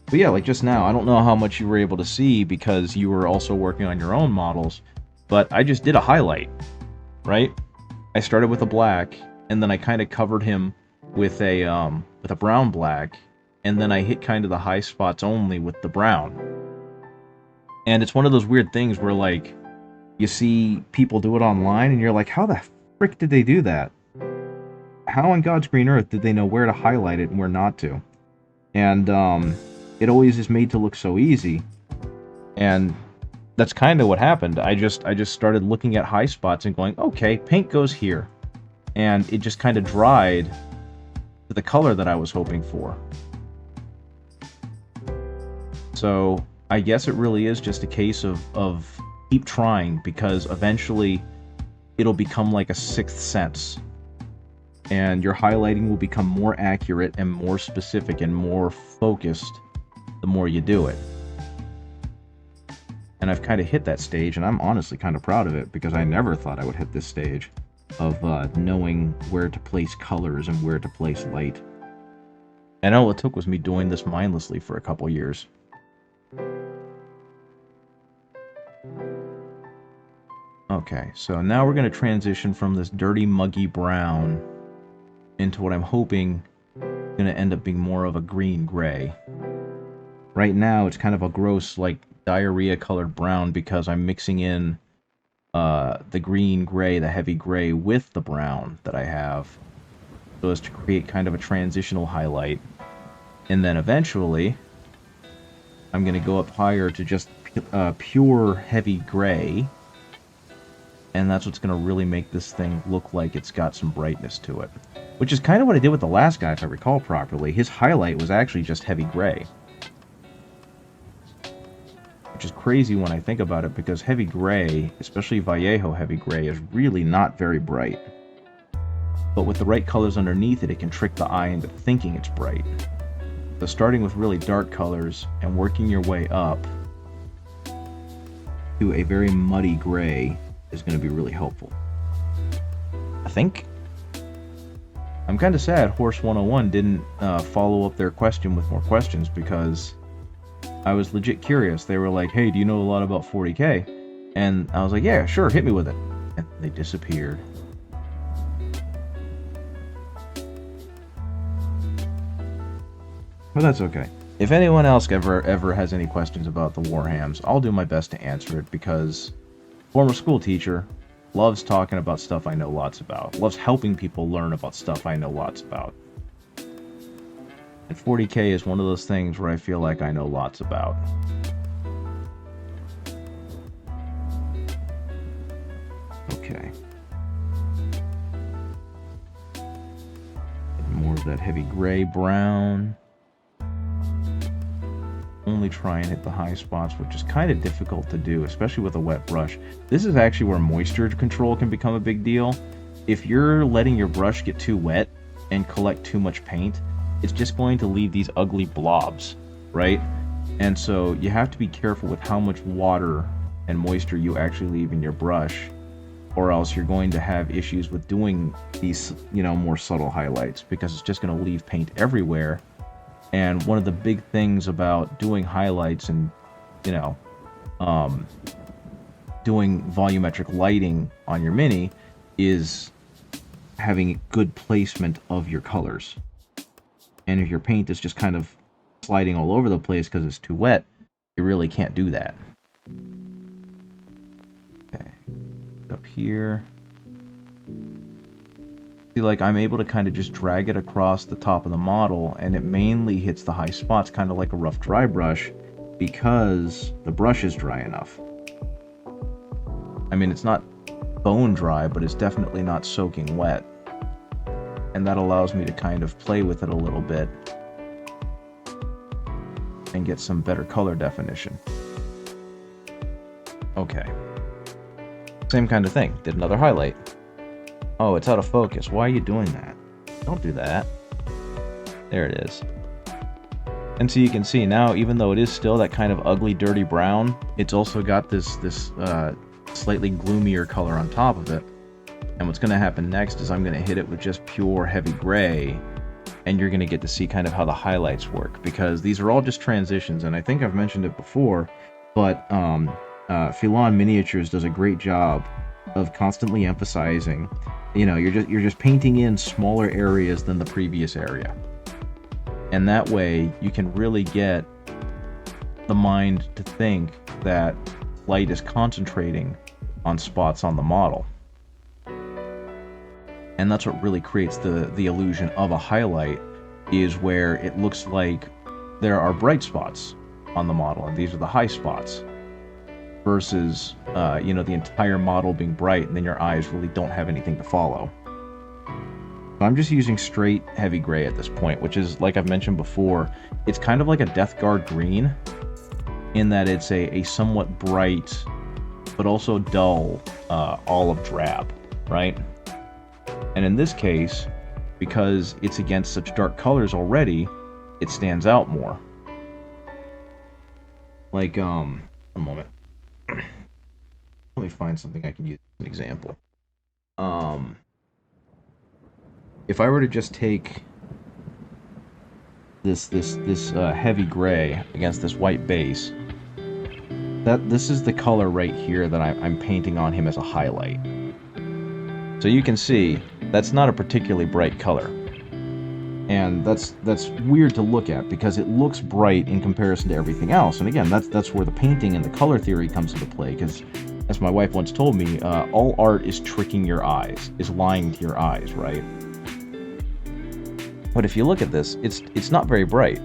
S1: But yeah, like just now, I don't know how much you were able to see because you were also working on your own models, but I just did a highlight, right? I started with a black, and then I kind of covered him with a brown black, and then I hit kind of the high spots only with the brown. And it's one of those weird things where, like, you see people do it online, and you're like, how the frick did they do that? How on God's green earth did they know where to highlight it and where not to? And it always is made to look so easy. And that's kind of what happened. I just started looking at high spots and going, okay, paint goes here. And it just kind of dried to the color that I was hoping for. So I guess it really is just a case of keep trying, because eventually it'll become like a sixth sense. And your highlighting will become more accurate and more specific and more focused the more you do it. And I've kind of hit that stage, and I'm honestly kind of proud of it, because I never thought I would hit this stage of knowing where to place colors and where to place light. And all it took was me doing this mindlessly for a couple years. Okay, so now we're going to transition from this dirty, muggy brown into what I'm hoping is going to end up being more of a green-gray. Right now, it's kind of a gross, like, diarrhea-colored brown, because I'm mixing in the green-gray, the heavy gray, with the brown that I have, so as to create kind of a transitional highlight. And then eventually, I'm going to go up higher to just pure heavy gray, and that's what's going to really make this thing look like it's got some brightness to it. Which is kind of what I did with the last guy, if I recall properly. His highlight was actually just heavy gray. Which is crazy when I think about it, because heavy gray, especially Vallejo heavy gray, is really not very bright. But with the right colors underneath it, it can trick the eye into thinking it's bright. So starting with really dark colors and working your way up to a very muddy gray is going to be really helpful. I think. I'm kind of sad Horse 101 didn't follow up their question with more questions, because I was legit curious. They were like, hey, do you know a lot about 40k? And I was like, yeah, sure, hit me with it. And they disappeared. But that's okay. If anyone else ever has any questions about the Warhams, I'll do my best to answer it, because former school teacher, loves talking about stuff I know lots about. Loves helping people learn about stuff I know lots about. And 40K is one of those things where I feel like I know lots about. Okay. More of that heavy gray brown. Only try and hit the high spots, which is kind of difficult to do, especially with a wet brush. This is actually where moisture control can become a big deal. If you're letting your brush get too wet and collect too much paint, it's just going to leave these ugly blobs, right? And so you have to be careful with how much water and moisture you actually leave in your brush, or else you're going to have issues with doing these, more subtle highlights, because it's just going to leave paint everywhere. And one of the big things about doing highlights and, doing volumetric lighting on your Mini is having good placement of your colors. And if your paint is just kind of sliding all over the place because it's too wet, you really can't do that. Okay, up here. See, like, I'm able to kind of just drag it across the top of the model, and it mainly hits the high spots, kind of like a rough dry brush, because the brush is dry enough. I mean, it's not bone dry, but it's definitely not soaking wet. And that allows me to kind of play with it a little bit and get some better color definition. Okay. Same kind of thing. Did another highlight. Oh, it's out of focus. Why are you doing that? Don't do that. There it is. And so you can see now, even though it is still that kind of ugly, dirty brown, it's also got this slightly gloomier color on top of it. And what's going to happen next is I'm going to hit it with just pure heavy gray, and you're going to get to see kind of how the highlights work, because these are all just transitions, and I think I've mentioned it before, but Filon Miniatures does a great job of constantly emphasizing, you're just painting in smaller areas than the previous area. And that way you can really get the mind to think that light is concentrating on spots on the model. And that's what really creates the illusion of a highlight, is where it looks like there are bright spots on the model, and these are the high spots, versus the entire model being bright, and then your eyes really don't have anything to follow. So I'm just using straight heavy gray at this point, which is, like I've mentioned before, it's kind of like a Death Guard green, in that it's a somewhat bright but also dull olive drab, right? And in this case, because it's against such dark colors already, it stands out more. Like, one moment. Let me find something I can use as an example. If I were to just take this heavy gray against this white base, this is the color right here that I'm painting on him as a highlight. So you can see that's not a particularly bright color, and that's weird to look at, because it looks bright in comparison to everything else. And again, that's where the painting and the color theory comes into play, because as my wife once told me, all art is tricking your eyes, is lying to your eyes, right? But if you look at this, it's not very bright.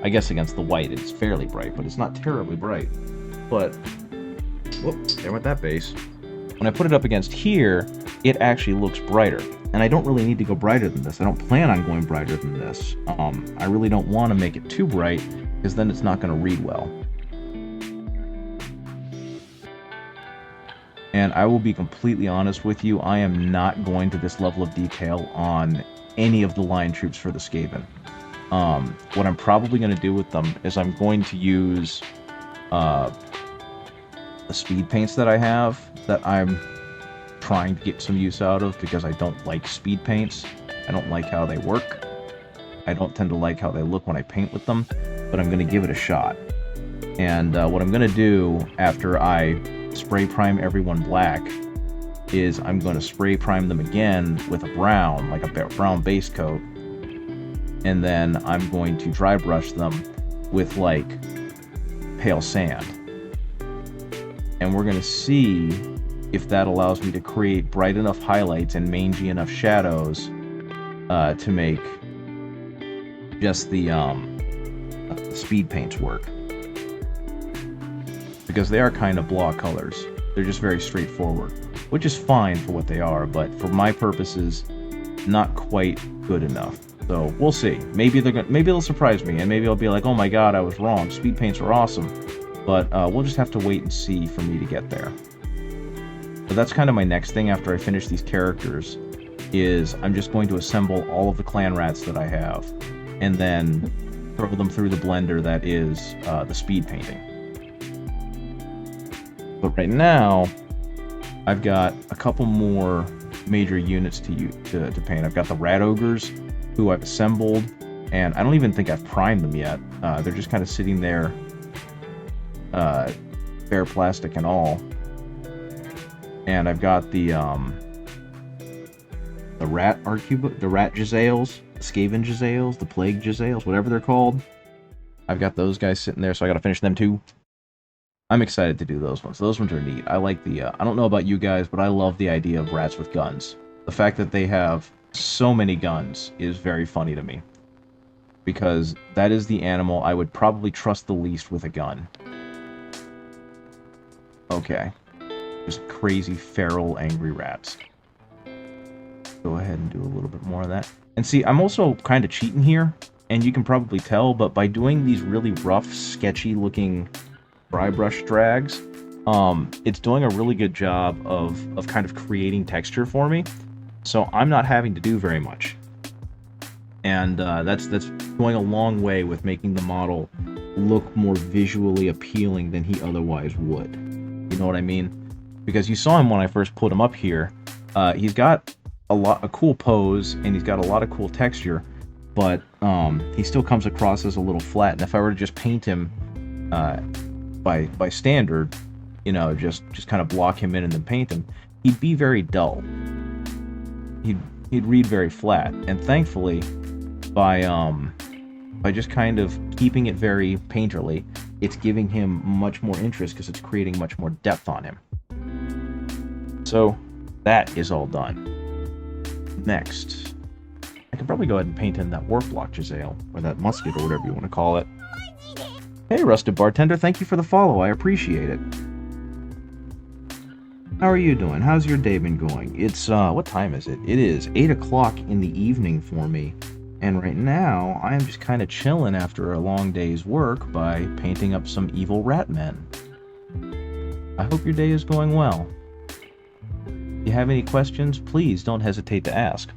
S1: I guess against the white it's fairly bright, but it's not terribly bright. But whoop, there went that base. When I put it up against here, it actually looks brighter. And I don't really need to go brighter than this. I don't plan on going brighter than this. I really don't want to make it too bright, because then it's not going to read well. And I will be completely honest with you, I am not going to this level of detail on any of the line troops for the Skaven. What I'm probably going to do with them is I'm going to use the speed paints that I have, that I'm trying to get some use out of, because I don't like speed paints. I don't like how they work. I don't tend to like how they look when I paint with them, but I'm going to give it a shot. And what I'm going to do after I spray prime everyone black is I'm going to spray prime them again with a brown, like a brown base coat, and then I'm going to dry brush them with like pale sand. And we're going to see if that allows me to create bright enough highlights and mangy enough shadows to make just the speed paints work. Because they are kind of blah colors. They're just very straightforward, which is fine for what they are, but for my purposes, not quite good enough. So we'll see. Maybe they'll surprise me, and maybe I'll be like, oh my god, I was wrong. Speed paints are awesome. But we'll just have to wait and see for me to get there. So that's kind of my next thing after I finish these characters, is I'm just going to assemble all of the clan rats that I have, and then throw them through the blender that is the speed painting. But right now, I've got a couple more major units to paint. I've got the rat ogres, who I've assembled, and I don't even think I've primed them yet. They're just kind of sitting there, bare plastic and all. And I've got the rat Jezzails, the Skaven Jezzails, the Plague Jezzails, whatever they're called. I've got those guys sitting there, so I gotta finish them too. I'm excited to do those ones. Those ones are neat. I like the, I don't know about you guys, but I love the idea of rats with guns. The fact that they have so many guns is very funny to me. Because that is the animal I would probably trust the least with a gun. Okay. Just crazy, feral, angry rats. Go ahead and do a little bit more of that. And see, I'm also kind of cheating here, and you can probably tell, but by doing these really rough, sketchy-looking dry brush drags, it's doing a really good job of kind of creating texture for me. So I'm not having to do very much. And that's going a long way with making the model look more visually appealing than he otherwise would. You know what I mean? Because you saw him when I first put him up here. He's got a cool pose, and he's got a lot of cool texture, but he still comes across as a little flat. And if I were to just paint him by standard, you know, just kind of block him in and then paint him, he'd be very dull. He'd read very flat. And thankfully, by just kind of keeping it very painterly, it's giving him much more interest because it's creating much more depth on him. So that is all done. Next, I could probably go ahead and paint in that Warplock Jezzail, or that musket, or whatever you want to call it. Hey, Rusted Bartender, thank you for the follow. I appreciate it. How are you doing? How's your day been going? It's, what time is it? It is 8 o'clock in the evening for me. And right now, I am just kind of chilling after a long day's work by painting up some evil rat men. I hope your day is going well. If you have any questions, please don't hesitate to ask.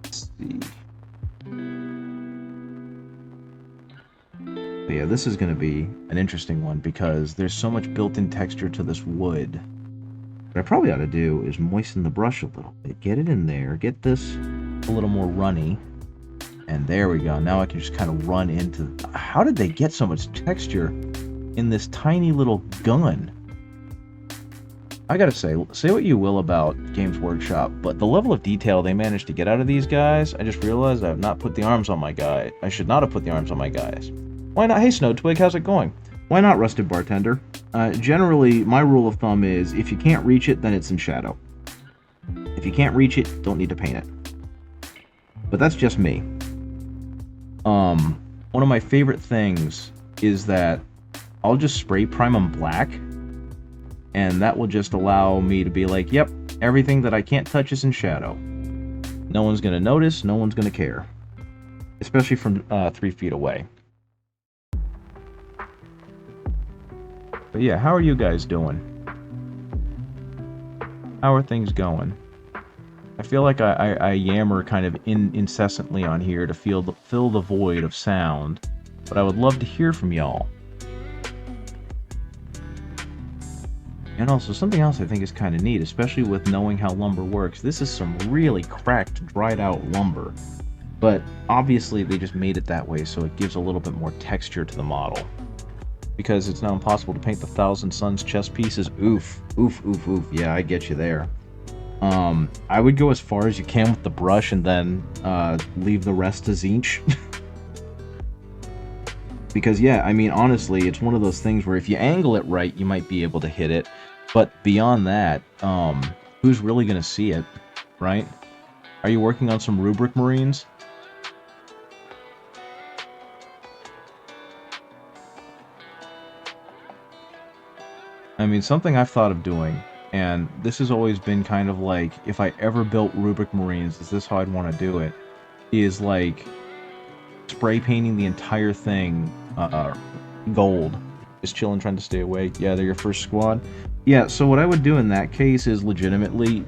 S1: Let's see. But yeah, this is going to be an interesting one because there's so much built-in texture to this wood. What I probably ought to do is moisten the brush a little bit. Get it in there. Get this a little more runny. And there we go. Now I can just kind of run into... How did they get so much texture in this tiny little gun? I gotta say what you will about Games Workshop, but the level of detail they managed to get out of these guys, I just realized I have not put the arms on my guy. I should not have put the arms on my guys. Why not? Hey, Snow Twig, how's it going? Why not, Rusted Bartender? Generally, my rule of thumb is, if you can't reach it, then it's in shadow. If you can't reach it, don't need to paint it. But that's just me. One of my favorite things is that I'll just spray prime them black, and that will just allow me to be like, yep, everything that I can't touch is in shadow. No one's going to notice, no one's going to care. Especially from 3 feet away. But yeah, how are you guys doing? How are things going? I feel like I yammer kind of incessantly on here to fill the void of sound, but I would love to hear from y'all. And also, something else I think is kind of neat, especially with knowing how lumber works. This is some really cracked, dried out lumber. But obviously they just made it that way so it gives a little bit more texture to the model. Because it's now impossible to paint the Thousand Suns chess pieces. Oof. Oof, oof, oof. Yeah, I get you there. I would go as far as you can with the brush and then leave the rest to Zinch. Because, yeah, I mean, honestly, it's one of those things where if you angle it right, you might be able to hit it. But beyond that, who's really going to see it, right? Are you working on some rubric marines? I mean, something I've thought of doing, and this has always been kind of like, if I ever built rubric marines, is this how I'd want to do it? Is like spray painting the entire thing gold. Just chilling, trying to stay awake. Yeah, they're your first squad. Yeah, so what I would do in that case is legitimately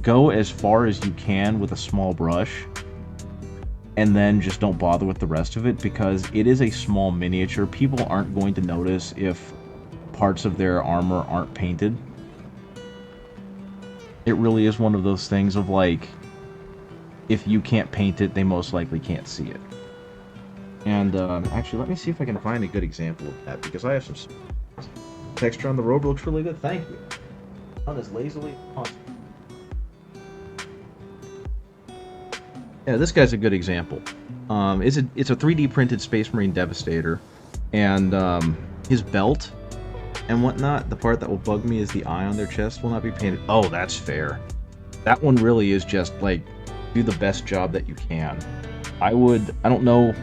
S1: go as far as you can with a small brush, and then just don't bother with the rest of it, because it is a small miniature. People aren't going to notice if parts of their armor aren't painted. It really is one of those things of like, if you can't paint it, they most likely can't see it. And actually, let me see if I can find a good example of that, because I have some texture on the robe. Looks really good. Thank you. Done as lazily as possible. Yeah, this guy's a good example. It's a 3D printed Space Marine Devastator, and his belt and whatnot, the part that will bug me is the eye on their chest will not be painted. Oh, that's fair. That one really is just, like, do the best job that you can. I don't know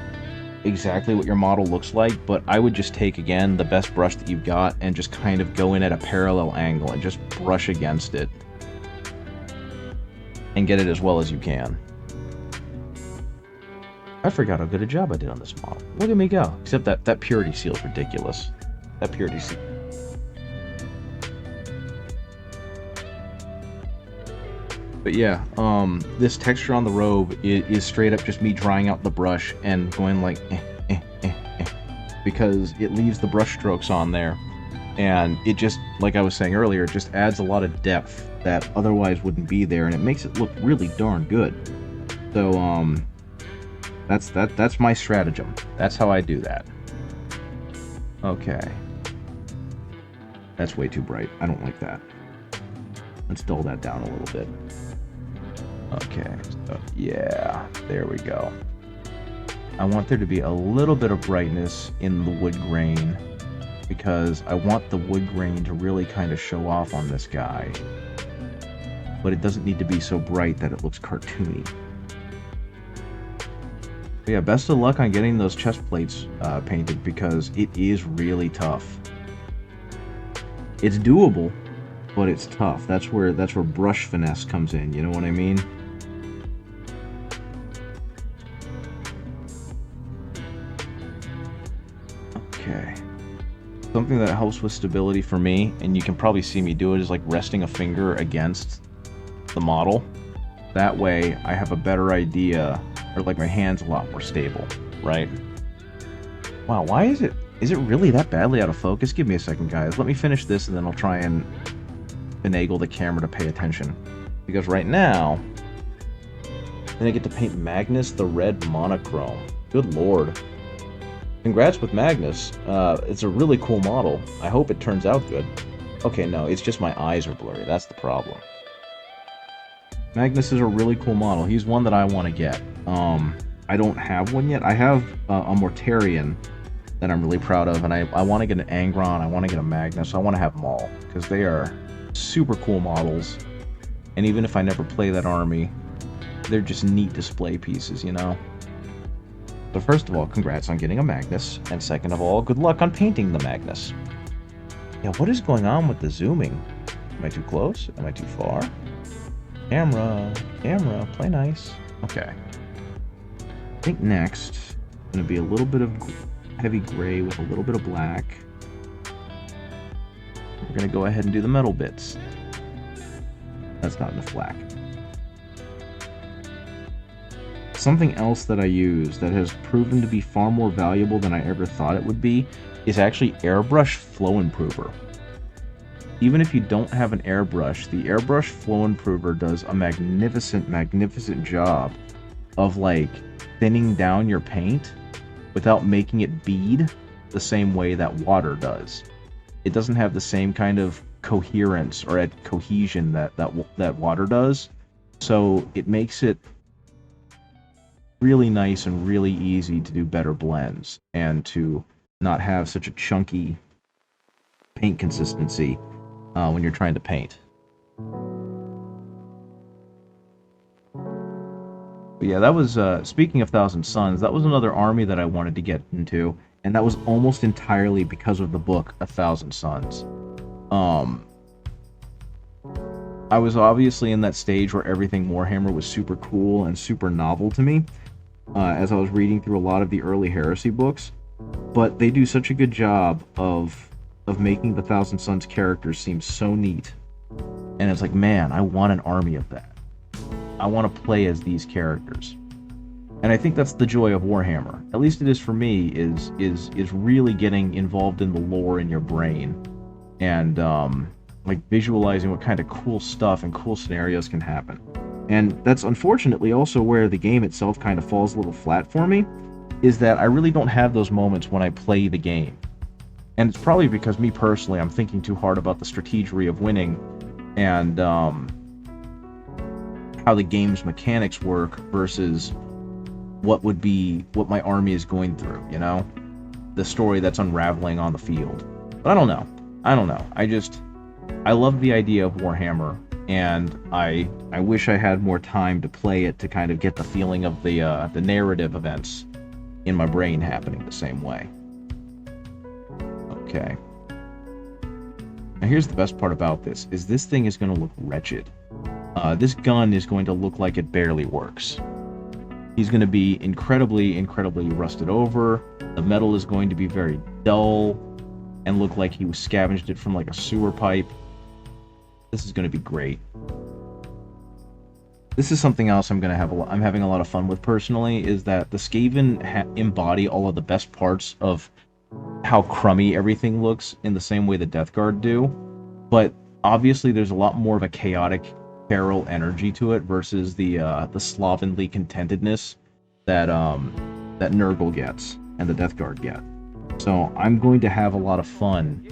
S1: exactly what your model looks like, but I would just take, again, the best brush that you've got and just kind of go in at a parallel angle and just brush against it. And get it as well as you can. I forgot how good a job I did on this model. Look at me go. Except that purity seal is ridiculous. That purity seal. But yeah, this texture on the robe is straight up just me drying out the brush and going like, because it leaves the brush strokes on there. And it just, like I was saying earlier, it just adds a lot of depth that otherwise wouldn't be there, and it makes it look really darn good. So, that's my stratagem. That's how I do that. Okay. That's way too bright. I don't like that. Let's dull that down a little bit. Okay, so yeah, there we go. I want there to be a little bit of brightness in the wood grain, because I want the wood grain to really kind of show off on this guy. But it doesn't need to be so bright that it looks cartoony. But yeah, best of luck on getting those chest plates painted, because it is really tough. It's doable, but it's tough. That's where brush finesse comes in, you know what I mean? Okay. Something that helps with stability for me, and you can probably see me do it, is like resting a finger against the model. That way I have a better idea, or like my hand's a lot more stable, right? Wow, why is it really that badly out of focus? Give me a second, guys. Let me finish this, and then I'll try and finagle the camera to pay attention. Because right now, then I get to paint Magnus the Red Monochrome. Good lord. Congrats with Magnus. It's a really cool model. I hope it turns out good. Okay, no, it's just my eyes are blurry. That's the problem. Magnus is a really cool model. He's one that I want to get. I don't have one yet. I have a Mortarion that I'm really proud of, and I want to get an Angron, I want to get a Magnus, I want to have them all, because they are super cool models. And even if I never play that army, they're just neat display pieces, you know? So first of all, congrats on getting a Magnus, and second of all, good luck on painting the Magnus. Yeah, what is going on with the zooming? Am I too close? Am I too far? Camera, play nice. Okay. I think next, going to be a little bit of heavy gray with a little bit of black. We're going to go ahead and do the metal bits. That's not enough black. Something else that I use that has proven to be far more valuable than I ever thought it would be is actually Airbrush Flow Improver. Even if you don't have an airbrush, the Airbrush Flow Improver does a magnificent, magnificent job of like thinning down your paint without making it bead the same way that water does. It doesn't have the same kind of coherence or add cohesion that water does. So it makes it really nice and really easy to do better blends and to not have such a chunky paint consistency when you're trying to paint. But yeah, that was, speaking of Thousand Suns, that was another army that I wanted to get into, and that was almost entirely because of the book A Thousand Suns. I was obviously in that stage where everything Warhammer was super cool and super novel to me, as I was reading through a lot of the early Heresy books, but they do such a good job of making the Thousand Suns characters seem so neat, and it's like, man, I want an army of that. I want to play as these characters. And I think that's the joy of Warhammer, at least it is for me, is really getting involved in the lore in your brain, and like visualizing what kind of cool stuff and cool scenarios can happen. And that's unfortunately also where the game itself kind of falls a little flat for me, is that I really don't have those moments when I play the game. And it's probably because me personally, I'm thinking too hard about the strategery of winning, and how the game's mechanics work versus what my army is going through, you know? The story that's unraveling on the field. But I don't know. I love the idea of Warhammer, and I wish I had more time to play it to kind of get the feeling of the narrative events in my brain happening the same way. Okay. Now here's the best part about this, is this thing is going to look wretched. This gun is going to look like it barely works. He's going to be incredibly, incredibly rusted over. The metal is going to be very dull and look like he was scavenged it from like a sewer pipe. This is going to be great. This is something else I'm having a lot of fun with personally, is that the Skaven embody all of the best parts of how crummy everything looks in the same way the Death Guard do, but obviously there's a lot more of a chaotic feral energy to it versus the slovenly contentedness that Nurgle gets and the Death Guard get. So I'm going to have a lot of fun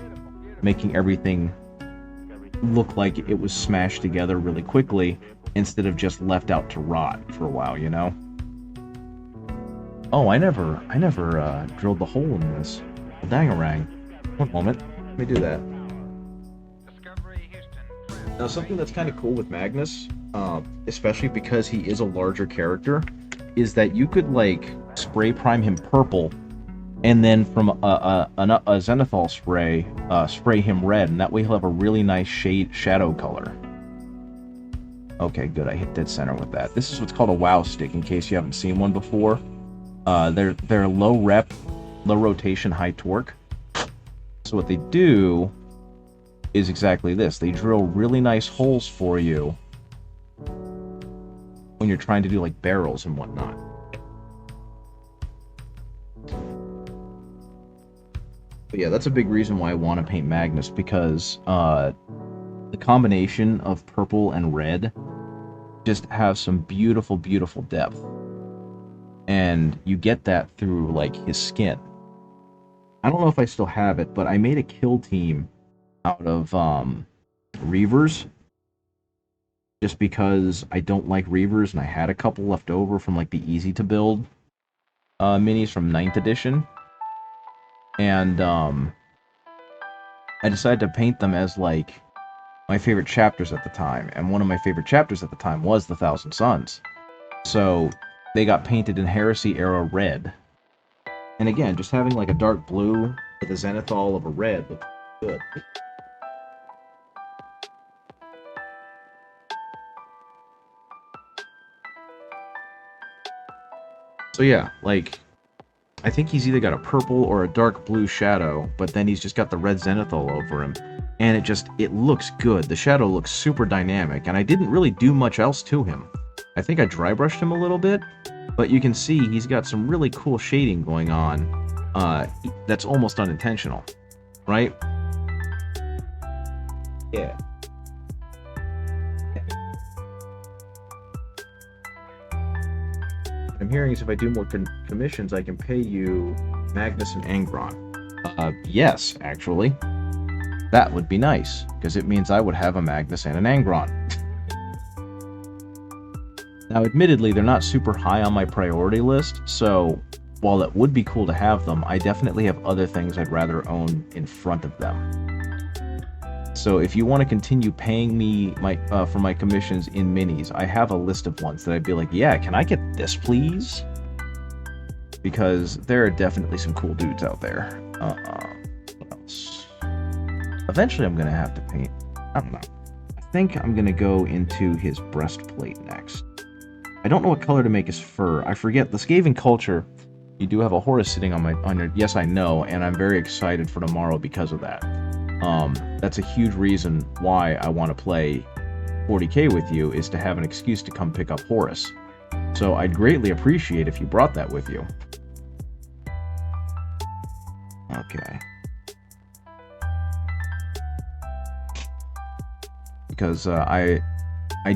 S1: making everything look like it was smashed together really quickly instead of just left out to rot for a while, you know? Oh, I never drilled the hole in this. Well, dang-a-rang. One moment. Let me do that. Now, something that's kind of cool with Magnus, especially because he is a larger character, is that you could, like, spray prime him purple, and then from a Zenithal spray, spray him red, and that way he'll have a really nice shadow color. Okay, good, I hit dead center with that. This is what's called a WoW stick, in case you haven't seen one before. They're low rep, low rotation, high torque. So what they do is exactly this. They drill really nice holes for you when you're trying to do like barrels and whatnot. But yeah, that's a big reason why I want to paint Magnus, because the combination of purple and red just has some beautiful, beautiful depth. And you get that through like his skin. I don't know if I still have it, but I made a kill team out of Reavers, just because I don't like Reavers, and I had a couple left over from like the easy to build minis from 9th edition, and I decided to paint them as like my favorite chapters at the time, and one of my favorite chapters at the time was the Thousand Suns, so they got painted in Heresy era red. And again, just having like a dark blue with a zenithal of a red looked good. So yeah, like, I think he's either got a purple or a dark blue shadow, but then he's just got the red zenithal over him. And it looks good. The shadow looks super dynamic, and I didn't really do much else to him. I think I dry brushed him a little bit, but you can see he's got some really cool shading going on that's almost unintentional, right? Yeah. What I'm hearing is if I do more commissions, I can pay you Magnus and Angron. Yes, actually. That would be nice, because it means I would have a Magnus and an Angron. Now, admittedly, they're not super high on my priority list, so while it would be cool to have them, I definitely have other things I'd rather own in front of them. So if you want to continue paying me for my commissions in minis, I have a list of ones that I'd be like, yeah, can I get this, because there are definitely some cool dudes out there. What else? Eventually I'm going to have to paint. I don't know. I think I'm going to go into his breastplate next. I don't know what color to make his fur. I forget. The Skaven culture, you do have a Horus sitting on your... Yes, I know, and I'm very excited for tomorrow because of that. That's a huge reason why I want to play 40k with you, is to have an excuse to come pick up Horus. So I'd greatly appreciate if you brought that with you. Okay. Because I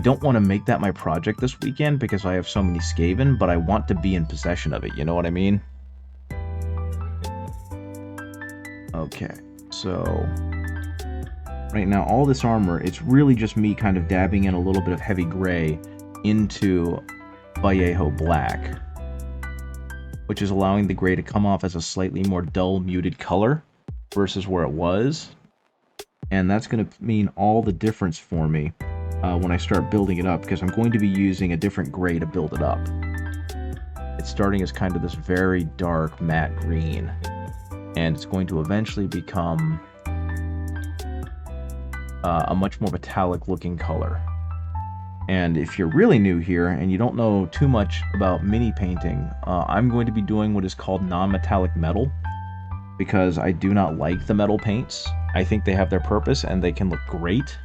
S1: don't want to make that my project this weekend because I have so many Skaven, but I want to be in possession of it, you know what I mean? Okay, so right now all this armor, it's really just me kind of dabbing in a little bit of heavy gray into Vallejo black, which is allowing the gray to come off as a slightly more dull, muted color versus where it was. And that's going to mean all the difference for me when I start building it up, because I'm going to be using a different gray to build it up. It's starting as kind of this very dark matte green, and it's going to eventually become a much more metallic looking color. And if you're really new here and you don't know too much about mini painting, I'm going to be doing what is called non-metallic metal, because I do not like the metal paints. I think they have their purpose and they can look great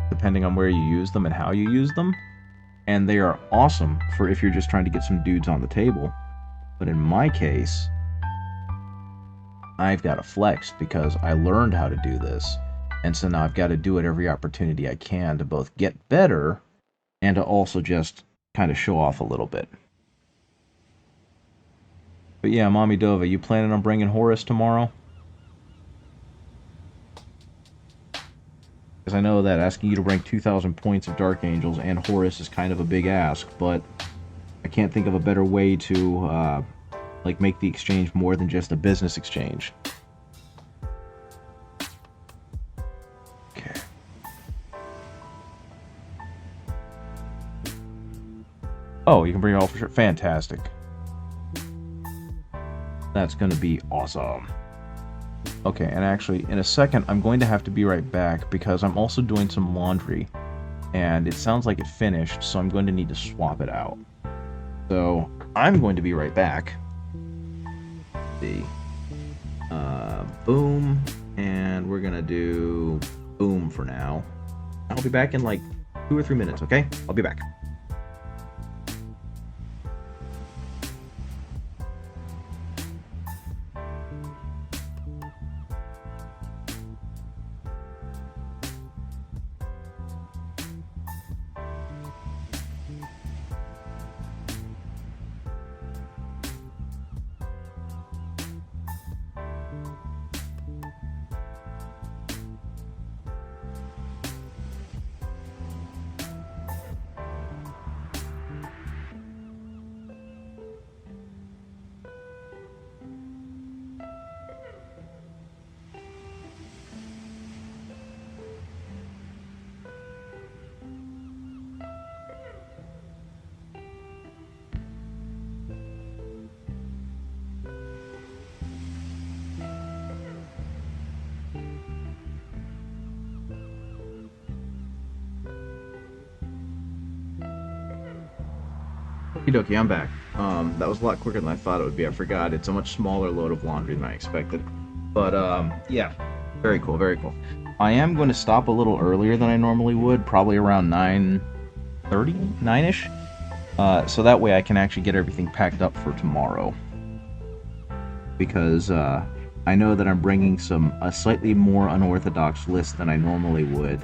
S1: depending on where you use them and how you use them. And they are awesome for if you're just trying to get some dudes on the table. But in my case, I've got to flex because I learned how to do this. And so now I've got to do it every opportunity I can to both get better and to also just kind of show off a little bit. But yeah, Mommy Dova, you planning on bringing Horus tomorrow? Because I know that asking you to bring 2,000 points of Dark Angels and Horus is kind of a big ask, but I can't think of a better way to like make the exchange more than just a business exchange. Okay. Oh, you can bring it all for sure. Fantastic. That's going to be awesome. Okay, and actually, in a second, I'm going to have to be right back because I'm also doing some laundry. And it sounds like it finished, so I'm going to need to swap it out. So, I'm going to be right back. Let's see. Boom. And we're going to do boom for now. I'll be back in like 2 or 3 minutes, okay? I'll be back. Okie dokie, I'm back. That was a lot quicker than I thought it would be. I forgot it's a much smaller load of laundry than I expected. But, yeah. Very cool, very cool. I am going to stop a little earlier than I normally would, probably around 9:30, 9-ish. So that way I can actually get everything packed up for tomorrow. Because, I know that I'm bringing a slightly more unorthodox list than I normally would.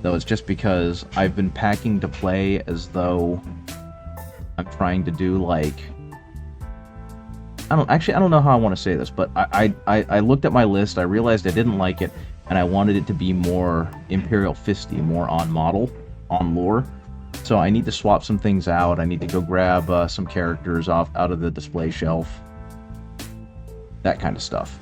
S1: Though it's just because I've been packing to play as though I'm trying to do, like, I don't know how I want to say this, but I looked at my list, I realized I didn't like it, and I wanted it to be more Imperial Fisty, more on model, on lore. So I need to swap some things out. I need to go grab some characters out of the display shelf. That kind of stuff.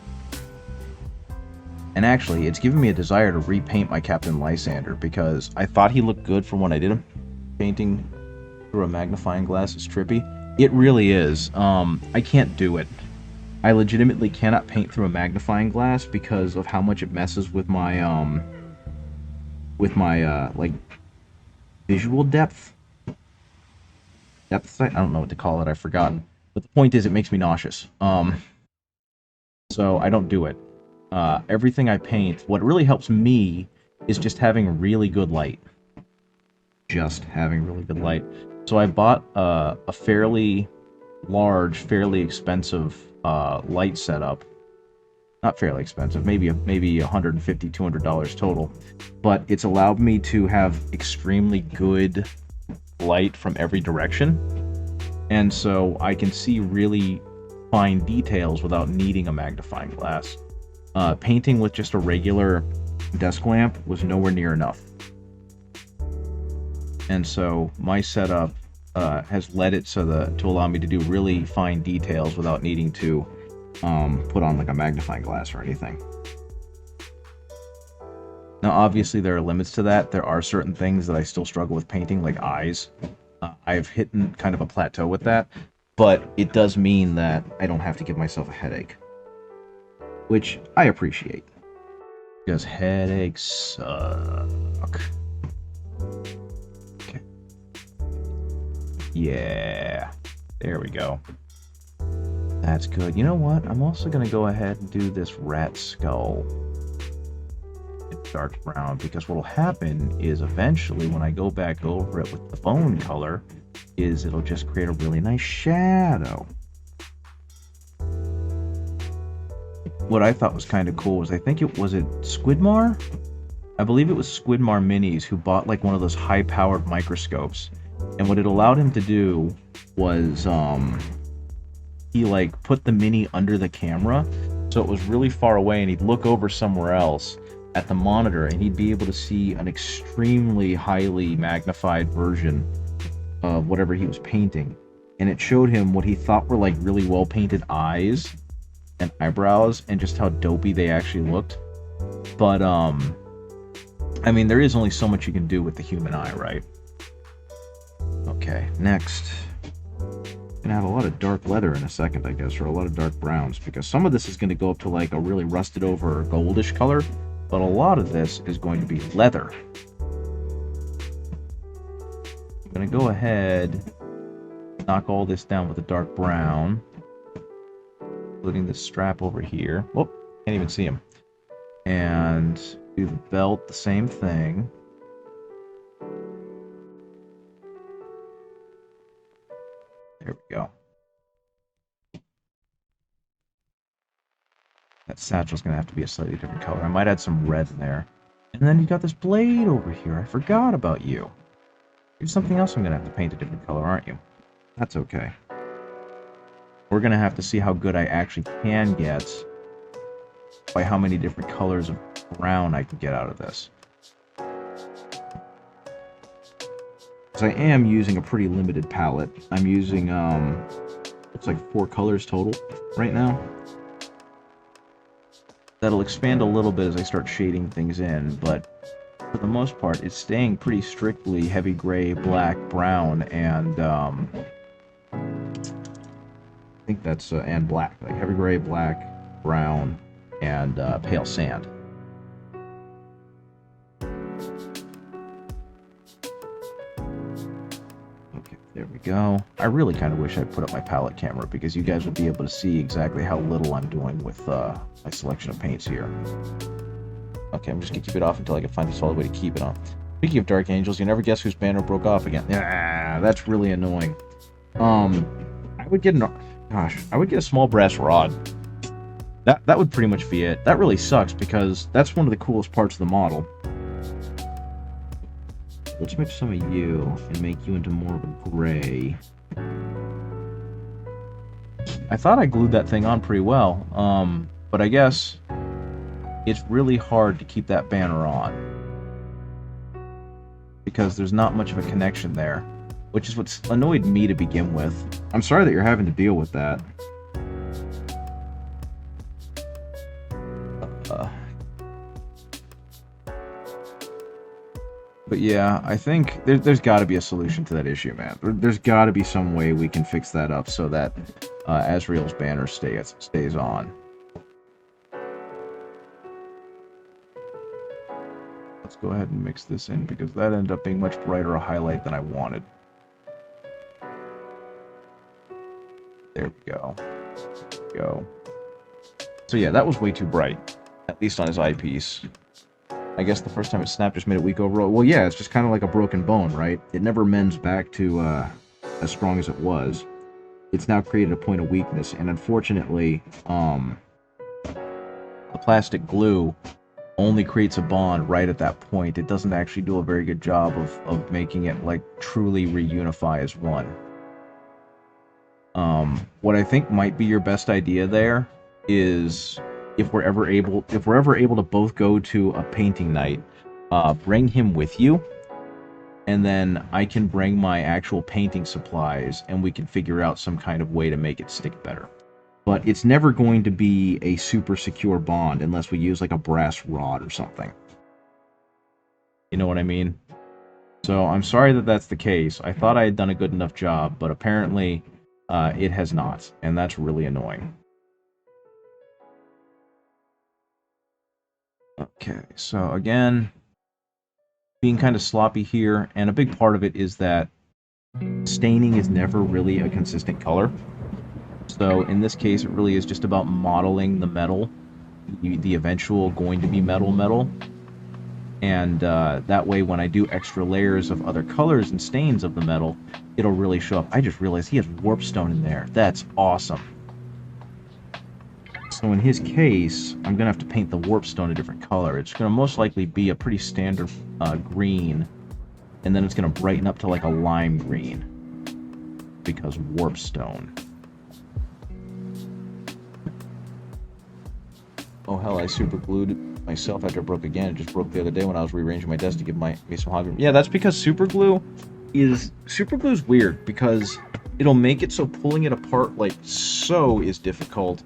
S1: And actually, it's given me a desire to repaint my Captain Lysander, because I thought he looked good from when I did him. Painting through a magnifying glass is trippy. It really is. I can't do it. I legitimately cannot paint through a magnifying glass because of how much it messes with my like visual depth. Depth sight? I don't know what to call it. I've forgotten. But the point is, it makes me nauseous. So I don't do it. Everything I paint, what really helps me is just having really good light. Just having really good light. So I bought a fairly large, fairly expensive light setup. Not fairly expensive, maybe $150, $200 total. But it's allowed me to have extremely good light from every direction. And so I can see really fine details without needing a magnifying glass. Painting with just a regular desk lamp was nowhere near enough. And so my setup has led it so to allow me to do really fine details without needing to put on like a magnifying glass or anything. Now, obviously, there are limits to that. There are certain things that I still struggle with painting, like eyes. I've hit kind of a plateau with that, but it does mean that I don't have to give myself a headache, which I appreciate, because headaches suck. Okay. Yeah, there we go. That's good. You know what? I'm also going to go ahead and do this rat skull in dark brown, because what will happen is eventually when I go back over it with the bone color is it'll just create a really nice shadow. What I thought was kind of cool was, I think it Squidmar? I believe it was Squidmar Minis who bought like one of those high-powered microscopes. And what it allowed him to do was he like put the mini under the camera, so it was really far away, and he'd look over somewhere else at the monitor and he'd be able to see an extremely highly magnified version of whatever he was painting. And it showed him what he thought were like really well painted eyes and eyebrows, and just how dopey they actually looked. But I mean, there is only so much you can do with the human eye, right? Okay, next. Gonna have a lot of dark leather in a second, I guess, or a lot of dark browns, because some of this is going to go up to like a really rusted over goldish color, but a lot of this is going to be leather. I'm gonna go ahead, knock all this down with a dark brown, including this strap over here. Oh, can't even see him. And do the belt the same thing. There we go. That satchel's gonna have to be a slightly different color. I might add some red in there. And then you got this blade over here. I forgot about you. There's something else I'm gonna have to paint a different color, aren't you? That's okay. We're gonna have to see how good I actually can get by how many different colors of brown I can get out of this. Because I am using a pretty limited palette. I'm using, looks like 4 colors total right now. That'll expand a little bit as I start shading things in, but for the most part, it's staying pretty strictly heavy gray, black, brown, and, I think that's, and black. Like heavy gray, black, brown, and, pale sand. There we go. I really kind of wish I'd put up my palette camera, because you guys would be able to see exactly how little I'm doing with my selection of paints here. Okay, I'm just going to keep it off until I can find a solid way to keep it on. Speaking of Dark Angels, you never guess whose banner broke off again. Ah, that's really annoying. I would get a small brass rod. That would pretty much be it. That really sucks, because that's one of the coolest parts of the model. Let's mix some of you and make you into more of a gray. I thought I glued that thing on pretty well, but I guess it's really hard to keep that banner on because there's not much of a connection there, which is what's annoyed me to begin with. I'm sorry that you're having to deal with that. But yeah, I think there's got to be a solution to that issue, man. There's got to be some way we can fix that up so that Asriel's banner stays on. Let's go ahead and mix this in because that ended up being much brighter a highlight than I wanted. There we go. So yeah, that was way too bright, at least on his eyepiece. I guess the first time it snapped just made it weak overall. Well, yeah, it's just kind of like a broken bone, right? It never mends back to as strong as it was. It's now created a point of weakness, and unfortunately, the plastic glue only creates a bond right at that point. It doesn't actually do a very good job of making it, like, truly reunify as one. What I think might be your best idea there is... If we're ever able to both go to a painting night, bring him with you, and then I can bring my actual painting supplies, and we can figure out some kind of way to make it stick better. But it's never going to be a super secure bond unless we use like a brass rod or something. You know what I mean? So I'm sorry that that's the case. I thought I had done a good enough job, but apparently it has not, and that's really annoying. Okay, so again, being kind of sloppy here, and a big part of it is that staining is never really a consistent color. So in this case, it really is just about modeling the metal, the eventual going to be metal. And that way, when I do extra layers of other colors and stains of the metal, it'll really show up. I just realized he has warpstone in there. That's awesome. So in his case, I'm going to have to paint the warpstone a different color. It's going to most likely be a pretty standard green, and then it's going to brighten up to like a lime green, because warpstone. Oh hell, I super glued myself after it broke again. It just broke the other day when I was rearranging my desk to give me some hobby. Yeah, that's because super glue is weird, because it'll make it so pulling it apart like so is difficult,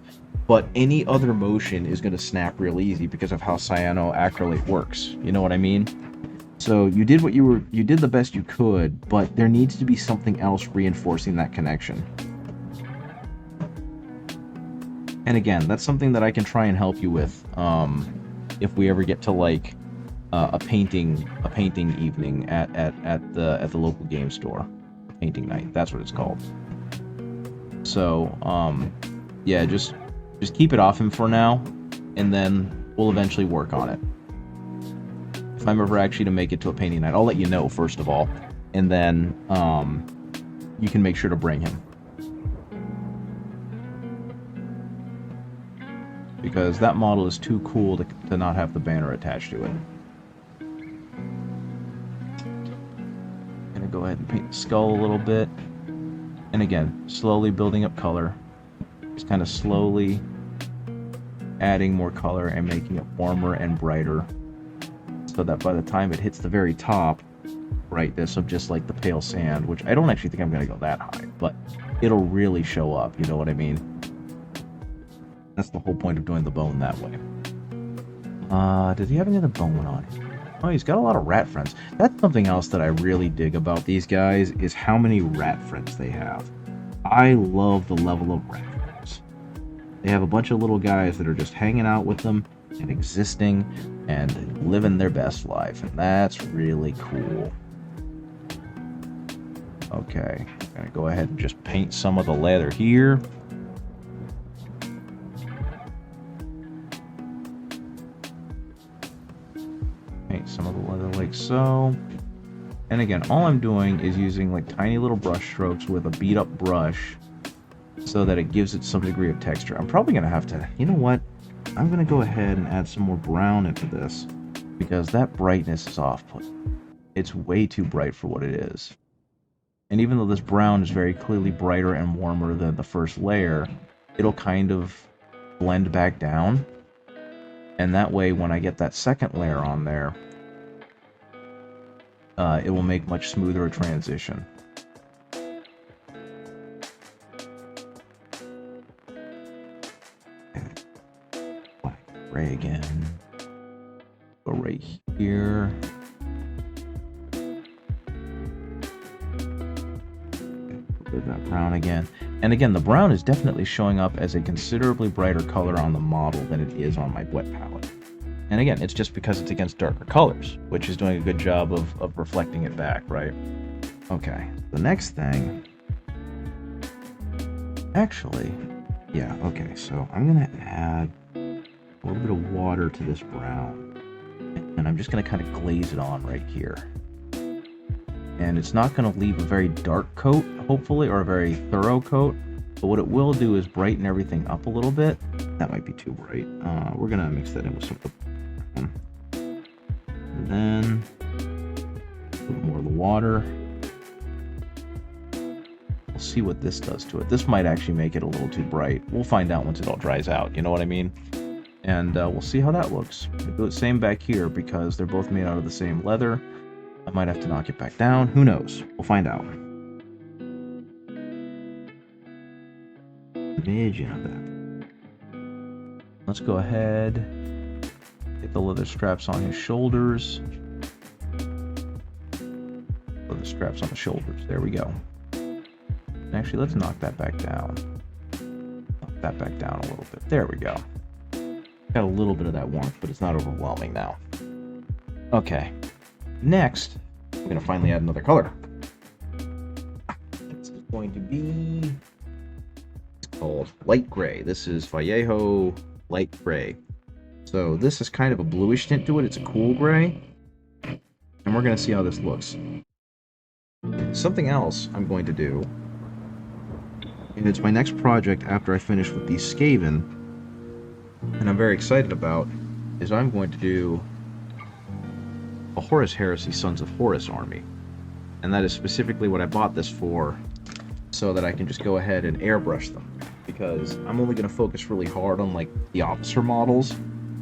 S1: but any other motion is going to snap real easy because of how cyanoacrylate works. You know what I mean? So you did the best you could, but there needs to be something else reinforcing that connection. And again, that's something that I can try and help you with if we ever get to like a painting evening at the local game store. Painting night, that's what it's called. So yeah, just keep it off him for now, and then we'll eventually work on it. If I'm ever actually to make it to a painting night, I'll let you know first of all, and then you can make sure to bring him. Because that model is too cool to not have the banner attached to it. Gonna go ahead and paint the skull a little bit. And again, slowly building up color. Just kind of slowly adding more color and making it warmer and brighter, so that by the time it hits the very top brightness of just like the pale sand, which I don't actually think I'm going to go that high, but it'll really show up, you know what I mean? That's the whole point of doing the bone that way. Did he have any other bone on him? Oh, he's got a lot of rat friends. That's something else that I really dig about these guys, is how many rat friends they have. I love the level of rat friends. They have a bunch of little guys that are just hanging out with them and existing and living their best life, and that's really cool. Okay, I'm gonna go ahead and just paint some of the leather here. Paint some of the leather like so. And again, all I'm doing is using like tiny little brush strokes with a beat up brush so that it gives it some degree of texture. I'm probably gonna have to, you know what? I'm gonna go ahead and add some more brown into this, because that brightness is off-putting. It's way too bright for what it is. And even though this brown is very clearly brighter and warmer than the first layer, it'll kind of blend back down. And that way, when I get that second layer on there, it will make much smoother a transition. Black, gray again. Go right here. That brown again. And again, the brown is definitely showing up as a considerably brighter color on the model than it is on my wet palette. And again, it's just because it's against darker colors, which is doing a good job of reflecting it back, right? Okay, the next thing... Actually, yeah, okay, so I'm going to add a little bit of water to this brown. And I'm just going to kind of glaze it on right here. And it's not going to leave a very dark coat, hopefully, or a very thorough coat. But what it will do is brighten everything up a little bit. That might be too bright. We're going to mix that in with some... And then a little more of the water. We'll see what this does to it. This might actually make it a little too bright. We'll find out once it all dries out, you know what I mean? And we'll see how that looks. We'll do the same back here because they're both made out of the same leather. I might have to knock it back down. Who knows? We'll find out. Imagine of that. Let's go ahead. Get the leather straps on his shoulders. Leather straps on the shoulders. There we go. And actually, let's knock that back down. Knock that back down a little bit. There we go. Got a little bit of that warmth, but it's not overwhelming now. Okay. Next, we're going to finally add another color. This is going to be... It's called Light Gray. This is Vallejo Light Gray. So this is kind of a bluish tint to it. It's a cool gray. And we're going to see how this looks. Something else I'm going to do, and it's my next project after I finish with these Skaven, and I'm very excited about, is I'm going to do a Horus Heresy Sons of Horus army. And that is specifically what I bought this for, so that I can just go ahead and airbrush them. Because I'm only going to focus really hard on like the officer models,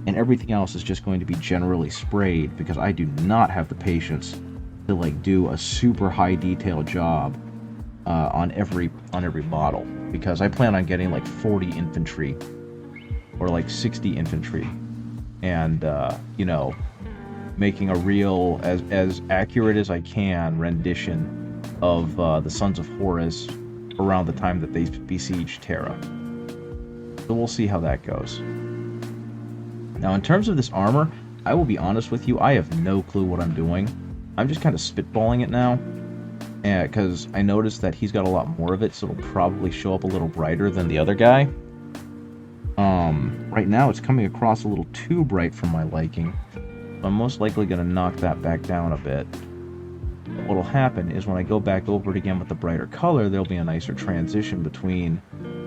S1: and everything else is just going to be generally sprayed, because I do not have the patience to like do a super high detail job on every model, because I plan on getting like 40 infantry or like 60 infantry, and you know, making a real, as accurate as I can, rendition of the Sons of Horus around the time that they besiege Terra. So we'll see how that goes. Now, in terms of this armor, I will be honest with you, I have no clue what I'm doing. I'm just kind of spitballing it now, because I noticed that he's got a lot more of it, so it'll probably show up a little brighter than the other guy. Right now it's coming across a little too bright for my liking. I'm most likely going to knock that back down a bit. But what'll happen is when I go back over it again with the brighter color, there'll be a nicer transition between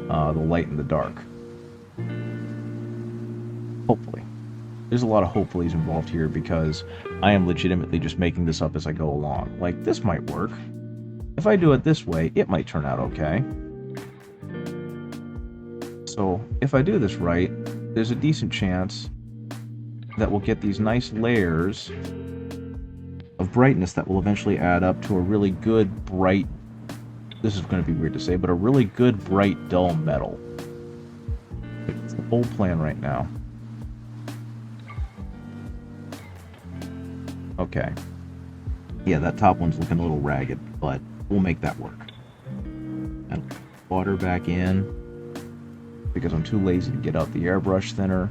S1: the light and the dark. Hopefully. There's a lot of hopefullys involved here, because I am legitimately just making this up as I go along. Like, this might work. If I do it this way, it might turn out okay. So, if I do this right, there's a decent chance that we'll get these nice layers of brightness that will eventually add up to a really good, bright... This is going to be weird to say, but a really good, bright, dull metal. It's the whole plan right now. Okay. Yeah, that top one's looking a little ragged, but we'll make that work. And water back in, because I'm too lazy to get out the airbrush thinner.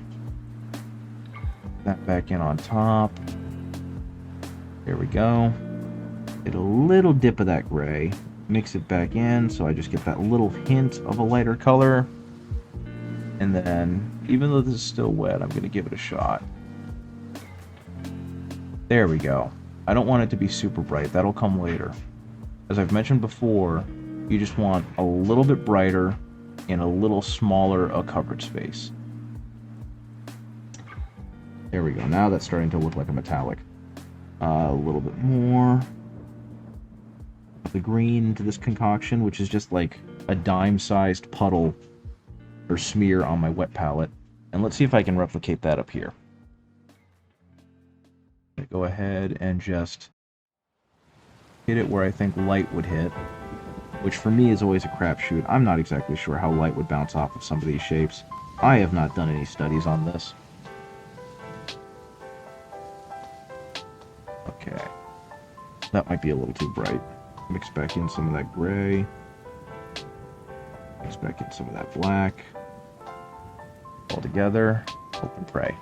S1: That back in on top. There we go. Get a little dip of that gray. Mix it back in, so I just get that little hint of a lighter color. And then, even though this is still wet, I'm going to give it a shot. There we go. I don't want it to be super bright. That'll come later. As I've mentioned before, you just want a little bit brighter in a little smaller a coverage space. There we go. Now that's starting to look like a metallic. A little bit more. the green into this concoction, which is just like a dime-sized puddle or smear on my wet palette. And let's see if I can replicate that up here. Go ahead and just hit it where I think light would hit, which for me is always a crapshoot. I'm not exactly sure how light would bounce off of some of these shapes. I have not done any studies on this. Okay. That might be a little too bright. Mix back in some of that gray. Mix back in some of that black. All together. Hope and pray.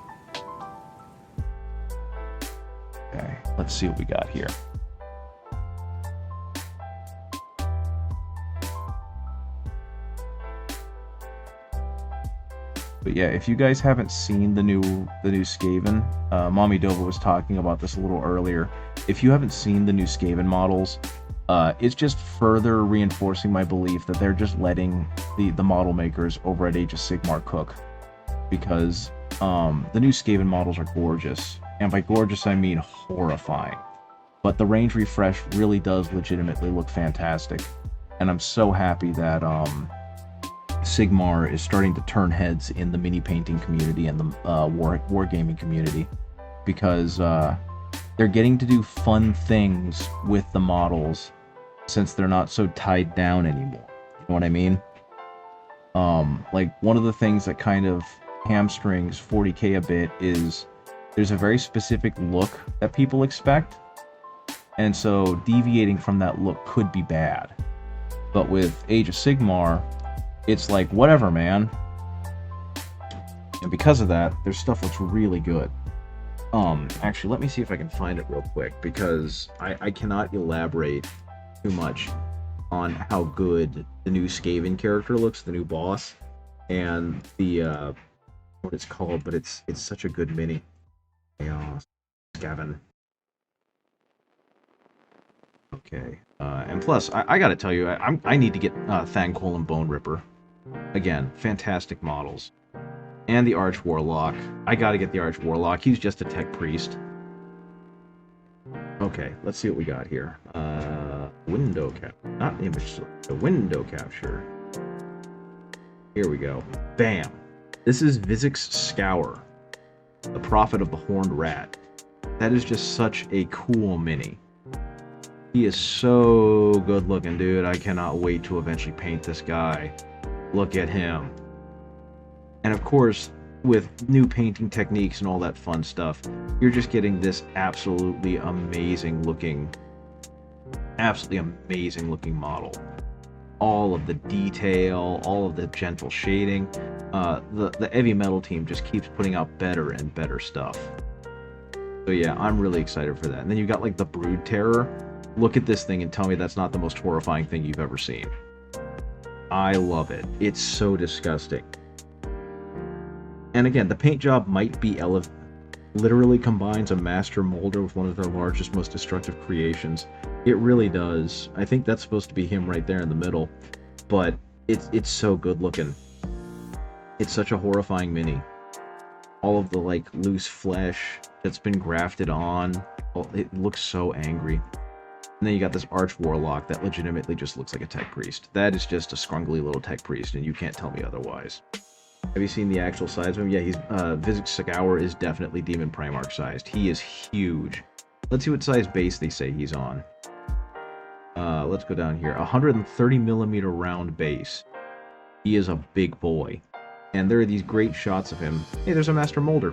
S1: Okay, let's see what we got here. But yeah, if you guys haven't seen the new Skaven, Mommy Dova was talking about this a little earlier. If you haven't seen the new Skaven models, it's just further reinforcing my belief that they're just letting the model makers over at Age of Sigmar cook. Because the new Skaven models are gorgeous. And by gorgeous, I mean horrifying. But the range refresh really does legitimately look fantastic. And I'm so happy that Sigmar is starting to turn heads in the mini painting community and the wargaming community, because they're getting to do fun things with the models since they're not so tied down anymore. You know what I mean? Like, one of the things that kind of hamstrings 40k a bit is there's a very specific look that people expect, and so deviating from that look could be bad. But with Age of Sigmar, it's like, whatever, man. And because of that, their stuff looks really good. Actually, let me see if I can find it real quick, because I cannot elaborate too much on how good the new Skaven character looks, the new boss, and the, what it's called, but it's such a good mini. Skaven. Okay, and plus, I gotta tell you, I need to get Thanquol and Bone Ripper. Again, fantastic models. And the Arch Warlock. I gotta get the Arch Warlock. He's just a tech priest. Okay, let's see what we got here. Window cap. Not image. The window capture. Here we go. Bam! This is Vizix Scour, the Prophet of the Horned Rat. That is just such a cool mini. He is so good looking, dude. I cannot wait to eventually paint this guy. Look at him. And of course, with new painting techniques and all that fun stuff, you're just getting this absolutely amazing looking model. All of the detail, all of the gentle shading. The Heavy Metal team just keeps putting out better and better stuff. So yeah, I'm really excited for that. And then you got like the Brood Terror. Look at this thing and tell me that's not the most horrifying thing you've ever seen. I love it. It's so disgusting. And again, the paint job might be literally combines a master molder with one of their largest, most destructive creations. It really does. I think that's supposed to be him right there in the middle. But it's so good looking. It's such a horrifying mini. All of the like loose flesh that's been grafted on. It looks so angry. And then you got this Arch Warlock that legitimately just looks like a tech priest. That is just a scrungly little tech priest, and you can't tell me otherwise. Have you seen the actual size of him? Yeah, he's Vizix Scour is definitely Demon Primarch sized. He is huge. Let's see what size base they say he's on. Let's go down here. 130mm round base. He is a big boy. And there are these great shots of him. Hey, there's a Master Molder.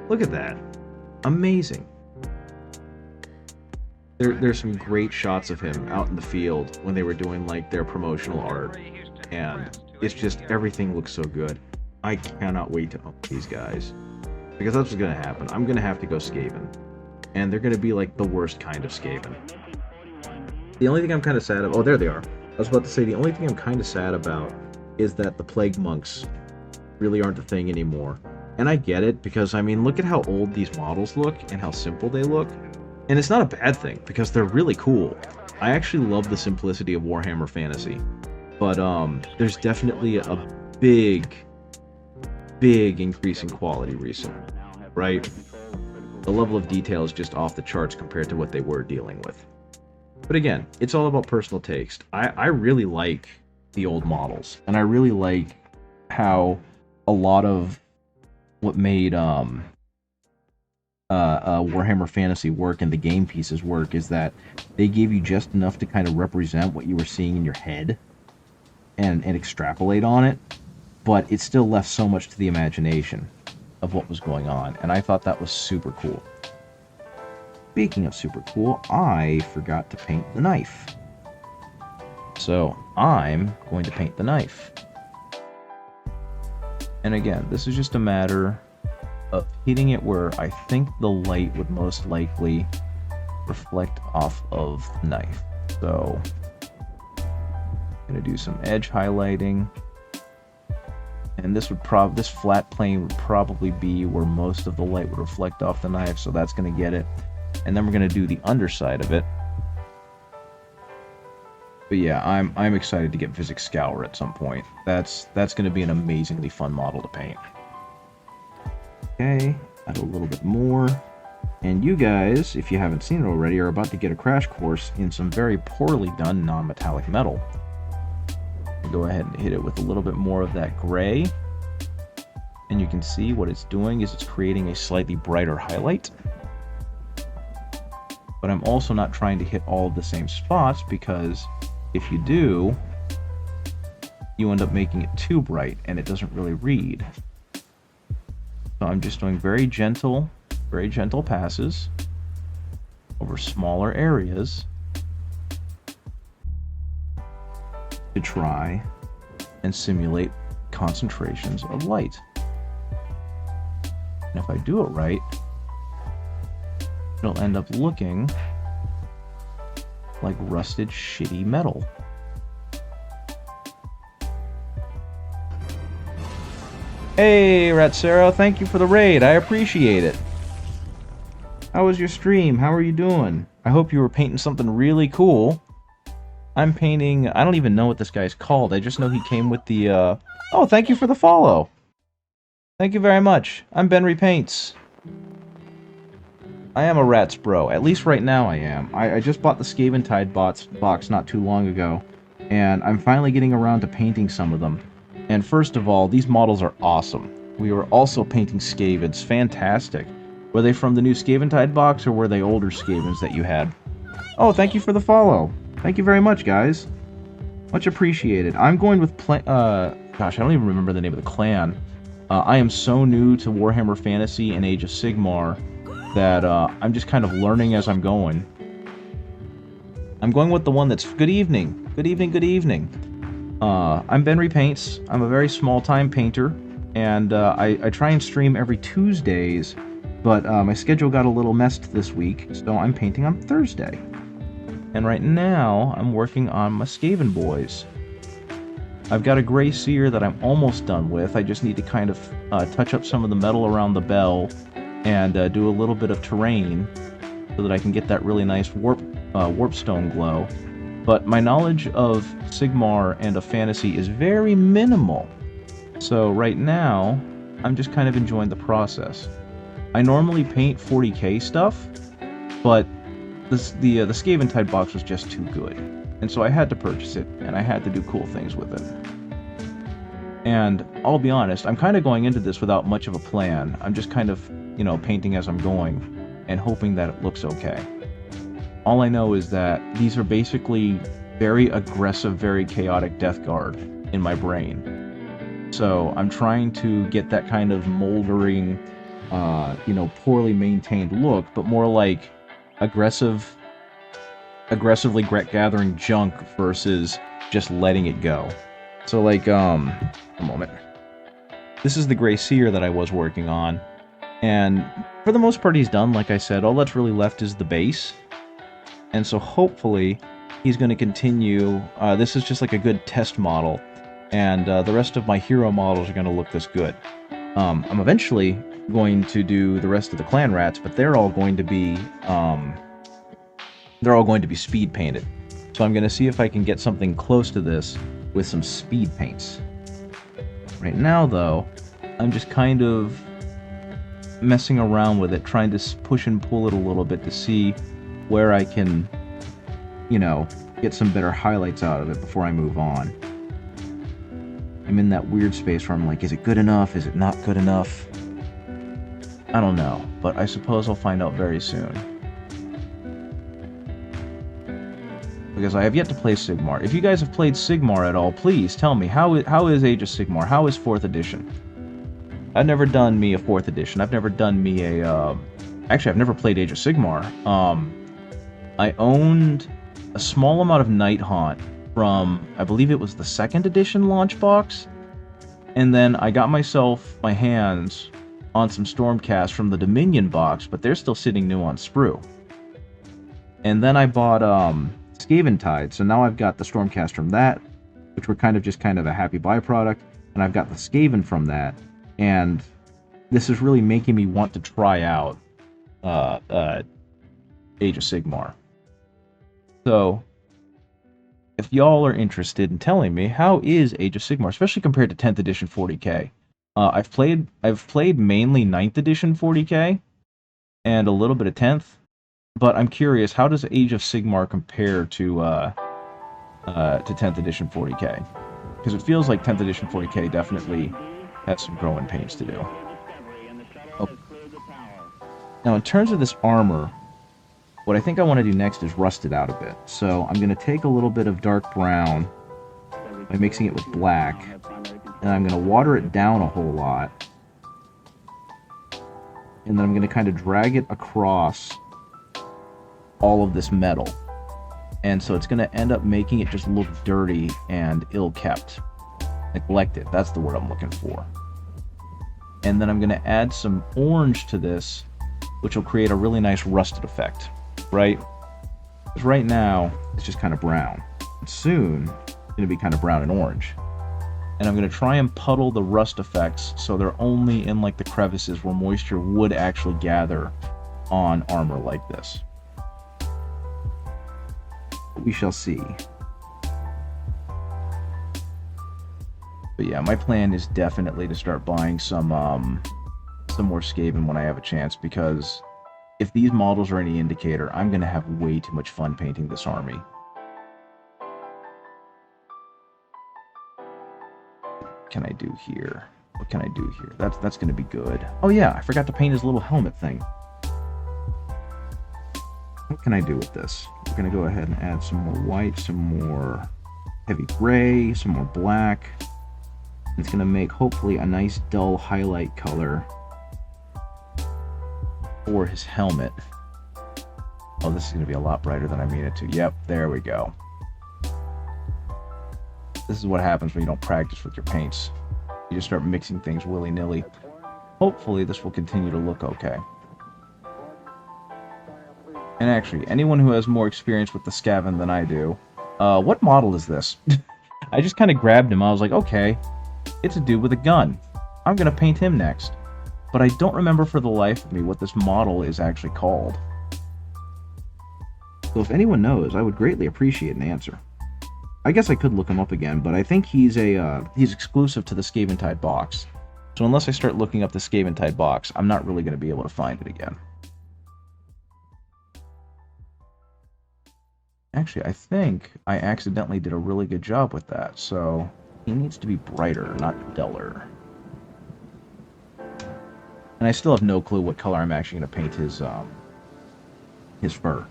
S1: Look at that. Amazing. There's some great shots of him out in the field when they were doing like their promotional art, and it's just, everything looks so good. I cannot wait to own these guys, because that's what's gonna happen. I'm gonna have to go Skaven, and they're gonna be like the worst kind of Skaven. The only thing I'm kind of sad about, oh, there they are. I was about to say, the only thing I'm kind of sad about is that the Plague Monks really aren't a thing anymore. And I get it, because I mean, look at how old these models look and how simple they look. And it's not a bad thing, because they're really cool. I actually love the simplicity of Warhammer Fantasy. But there's definitely a big increase in quality recently, right? The level of detail is just off the charts compared to what they were dealing with. But again, it's all about personal taste. I really like the old models, and I really like how a lot of what made Warhammer Fantasy work and the game pieces work is that they gave you just enough to kind of represent what you were seeing in your head and extrapolate on it, but it still left so much to the imagination of what was going on, and I thought that was super cool. Speaking of super cool, I forgot to paint the knife. So I'm going to paint the knife. And again, this is just a matter of hitting it where I think the light would most likely reflect off of the knife. So I'm going to do some edge highlighting. And this flat plane would probably be where most of the light would reflect off the knife, so that's going to get it. And then we're going to do the underside of it. But yeah, I'm excited to get Visik Scour at some point. That's going to be an amazingly fun model to paint. Okay, add a little bit more. And you guys, if you haven't seen it already, are about to get a crash course in some very poorly done non-metallic metal. Go ahead and hit it with a little bit more of that gray. And you can see what it's doing is it's creating a slightly brighter highlight. But I'm also not trying to hit all of the same spots, because if you do, you end up making it too bright and it doesn't really read. So I'm just doing very gentle passes over smaller areas to try and simulate concentrations of light. And if I do it right, it'll end up looking like rusted, shitty metal. Hey, Ratsero, thank you for the raid. I appreciate it. How was your stream? How are you doing? I hope you were painting something really cool. I'm painting... I don't even know what this guy's called. I just know he came with the... Oh, thank you for the follow. Thank you very much. I'm Ben Repaints. I am a Rats bro. At least right now I am. I just bought the Skaventide box not too long ago, and I'm finally getting around to painting some of them. And first of all, these models are awesome. We were also painting Skavens. Fantastic. Were they from the new Skaventide box, or were they older Skavens that you had? Oh, thank you for the follow. Thank you very much, guys. Much appreciated. I'm going with gosh, I don't even remember the name of the clan. I am so new to Warhammer Fantasy and Age of Sigmar that I'm just kind of learning as I'm going. I'm going with the one that's... Good evening. Good evening, good evening. I'm Ben Repaints. I'm a very small-time painter, and I try and stream every Tuesdays, but my schedule got a little messed this week, so I'm painting on Thursday. And right now, I'm working on my Skaven boys. I've got a Grey Seer that I'm almost done with. I just need to kind of touch up some of the metal around the bell and do a little bit of terrain so that I can get that really nice warpstone glow. But my knowledge of Sigmar and of Fantasy is very minimal. So right now, I'm just kind of enjoying the process. I normally paint 40k stuff, but the Skaventide box was just too good. And so I had to purchase it, and I had to do cool things with it. And I'll be honest, I'm kind of going into this without much of a plan. I'm just kind of, you know, painting as I'm going, and hoping that it looks okay. All I know is that these are basically very aggressive, very chaotic Death Guard in my brain. So I'm trying to get that kind of moldering, you know, poorly maintained look, but more like aggressively gathering junk versus just letting it go. So like, a moment. This is the Grey Seer that I was working on, and for the most part he's done. Like I said, all that's really left is the base. And so hopefully he's going to continue. This is just like a good test model, and the rest of my hero models are going to look this good. I'm eventually going to do the rest of the clan rats, but they're all going to be speed painted. So I'm going to see if I can get something close to this with some speed paints. Right now, though, I'm just kind of messing around with it, trying to push and pull it a little bit to see where I can you know, get some better highlights out of it before I move on. I'm in that weird space where I'm like, is it good enough? Is it not good enough? I don't know, but I suppose I'll find out very soon. Because I have yet to play Sigmar. If you guys have played Sigmar at all, please tell me, how is Age of Sigmar? How is 4th edition? I've never done me a 4th edition. I've never done me a... Actually, I've never played Age of Sigmar. I owned a small amount of Nighthaunt from, I believe it was the 2nd edition launch box. And then I got myself my hands on some Stormcast from the Dominion box, but they're still sitting new on Sprue. And then I bought Skaven Tide, so now I've got the Stormcast from that, which were kind of a happy byproduct, and I've got the Skaven from that, and this is really making me want to try out Age of Sigmar. So, if y'all are interested in telling me, how is Age of Sigmar, especially compared to 10th edition 40k? I've played mainly 9th edition 40k, and a little bit of 10th, but I'm curious, how does Age of Sigmar compare to 10th edition 40k? Because it feels like 10th edition 40k definitely has some growing pains to do. Oh. Now, in terms of this armor, what I think I want to do next is rust it out a bit. So I'm going to take a little bit of dark brown by mixing it with black, and I'm going to water it down a whole lot. And then I'm going to kind of drag it across all of this metal. And so it's going to end up making it just look dirty and ill-kept. Neglected, that's the word I'm looking for. And then I'm going to add some orange to this, which will create a really nice rusted effect. Right? Because right now, it's just kind of brown. And soon, it's going to be kind of brown and orange. And I'm going to try and puddle the rust effects so they're only in like the crevices where moisture would actually gather on armor like this. But we shall see. But yeah, my plan is definitely to start buying some more Skaven when I have a chance, because if these models are any indicator, I'm going to have way too much fun painting this army. What can I do here? What can I do here? That's going to be good. Oh yeah, I forgot to paint his little helmet thing. What can I do with this? We're going to go ahead and add some more white, some more heavy gray, some more black. It's going to make, hopefully, a nice dull highlight color for his helmet. Oh, this is going to be a lot brighter than I mean it to. Yep, there we go. This is what happens when you don't practice with your paints. You just start mixing things willy-nilly. Hopefully this will continue to look okay. And actually, anyone who has more experience with the Skaven than I do, what model is this? I just kind of grabbed him. I was like, okay, it's a dude with a gun. I'm going to paint him next. But I don't remember for the life of me what this model is actually called. So if anyone knows, I would greatly appreciate an answer. I guess I could look him up again, but I think he's exclusive to the Skaven Tide box. So unless I start looking up the Skaven Tide box, I'm not really going to be able to find it again. Actually, I think I accidentally did a really good job with that, so he needs to be brighter, not duller. And I still have no clue what color I'm actually going to paint his fur.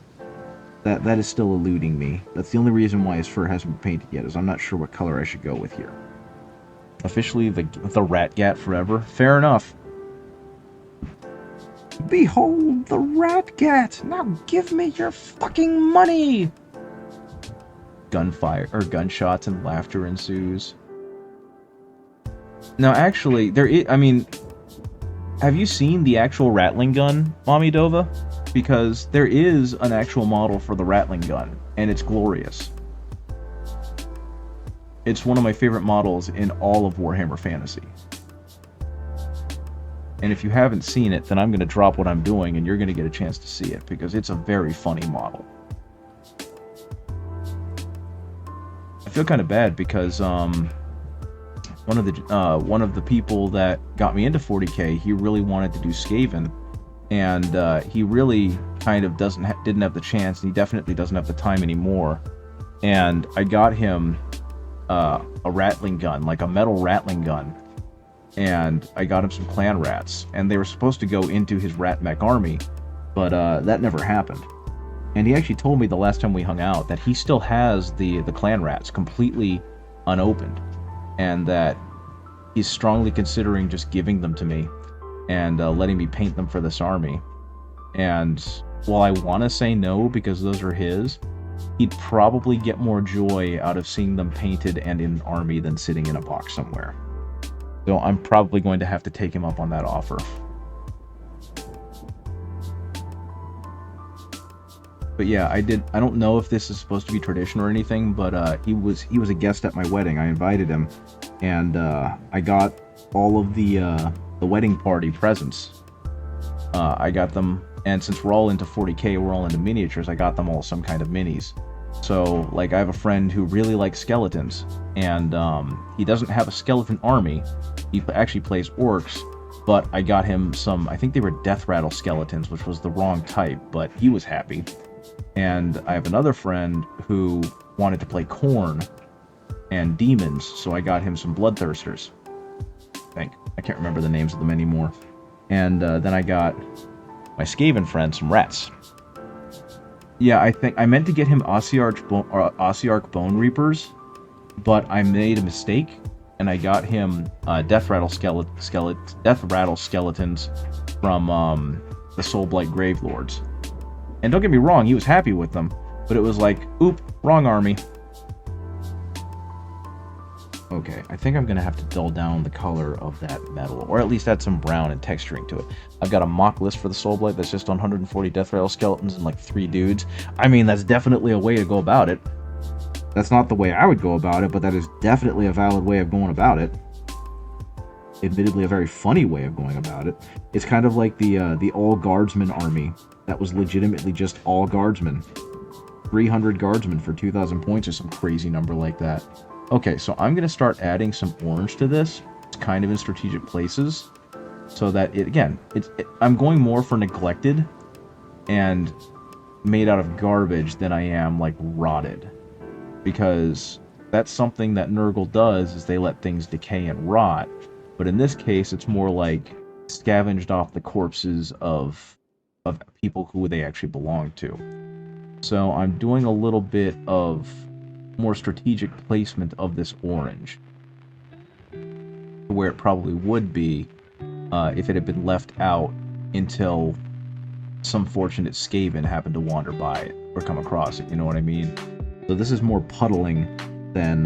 S1: That is still eluding me. That's the only reason why his fur hasn't been painted yet, is I'm not sure what color I should go with here. Officially, the Ratgat forever. Fair enough. Behold the Ratgat! Now give me your fucking money! Gunfire, or gunshots, and laughter ensues. Now, actually, there is, I mean, have you seen the actual Ratling gun, Mommy Dova? Because there is an actual model for the Ratling gun, and it's glorious. It's one of my favorite models in all of Warhammer Fantasy. And if you haven't seen it, then I'm going to drop what I'm doing, and you're going to get a chance to see it, because it's a very funny model. I feel kind of bad because one of the people that got me into 40k, he really wanted to do Skaven, and he really kind of didn't have the chance, and he definitely doesn't have the time anymore. And I got him a rattling gun, like a metal rattling gun, and I got him some clan rats, and they were supposed to go into his rat mech army, but that never happened. And he actually told me the last time we hung out that he still has the clan rats completely unopened, and that he's strongly considering just giving them to me and letting me paint them for this army. And while I want to say no because those are his, he'd probably get more joy out of seeing them painted and in an army than sitting in a box somewhere. So I'm probably going to have to take him up on that offer. But yeah, I don't know if this is supposed to be tradition or anything, but he was a guest at my wedding. I invited him, and I got all of the wedding party presents. I got them, and since we're all into 40K, we're all into miniatures, I got them all some kind of minis. So, like, I have a friend who really likes skeletons, and he doesn't have a skeleton army. He actually plays orcs, but I got him some, I think they were death rattle skeletons, which was the wrong type, but he was happy. And I have another friend who wanted to play Khorne and demons, so I got him some bloodthirsters. I can't remember the names of them anymore. And then I got my Skaven friend some rats. Yeah, I think I meant to get him Ossiarch Bone Reapers, but I made a mistake, and I got him Death Rattle skeletons from the Soulblight Gravelords. And don't get me wrong, he was happy with them, but it was like, oop, wrong army. Okay, I think I'm going to have to dull down the color of that metal, or at least add some brown and texturing to it. I've got a mock list for the Soulblight that's just 140 Death Rattle skeletons and like 3 dudes. I mean, that's definitely a way to go about it. That's not the way I would go about it, but that is definitely a valid way of going about it. Admittedly, a very funny way of going about it. It's kind of like the all guardsmen army that was legitimately just all guardsmen. 300 guardsmen for 2,000 points or some crazy number like that. Okay, so I'm going to start adding some orange to this. It's kind of in strategic places, so that I'm going more for neglected and made out of garbage than I am like rotted, because that's something that Nurgle does, is they let things decay and rot. But in this case, it's more like scavenged off the corpses of people who they actually belong to. So I'm doing a little bit of more strategic placement of this orange, where it probably would be if it had been left out until some fortunate Skaven happened to wander by it or come across it, you know what I mean? So this is more puddling than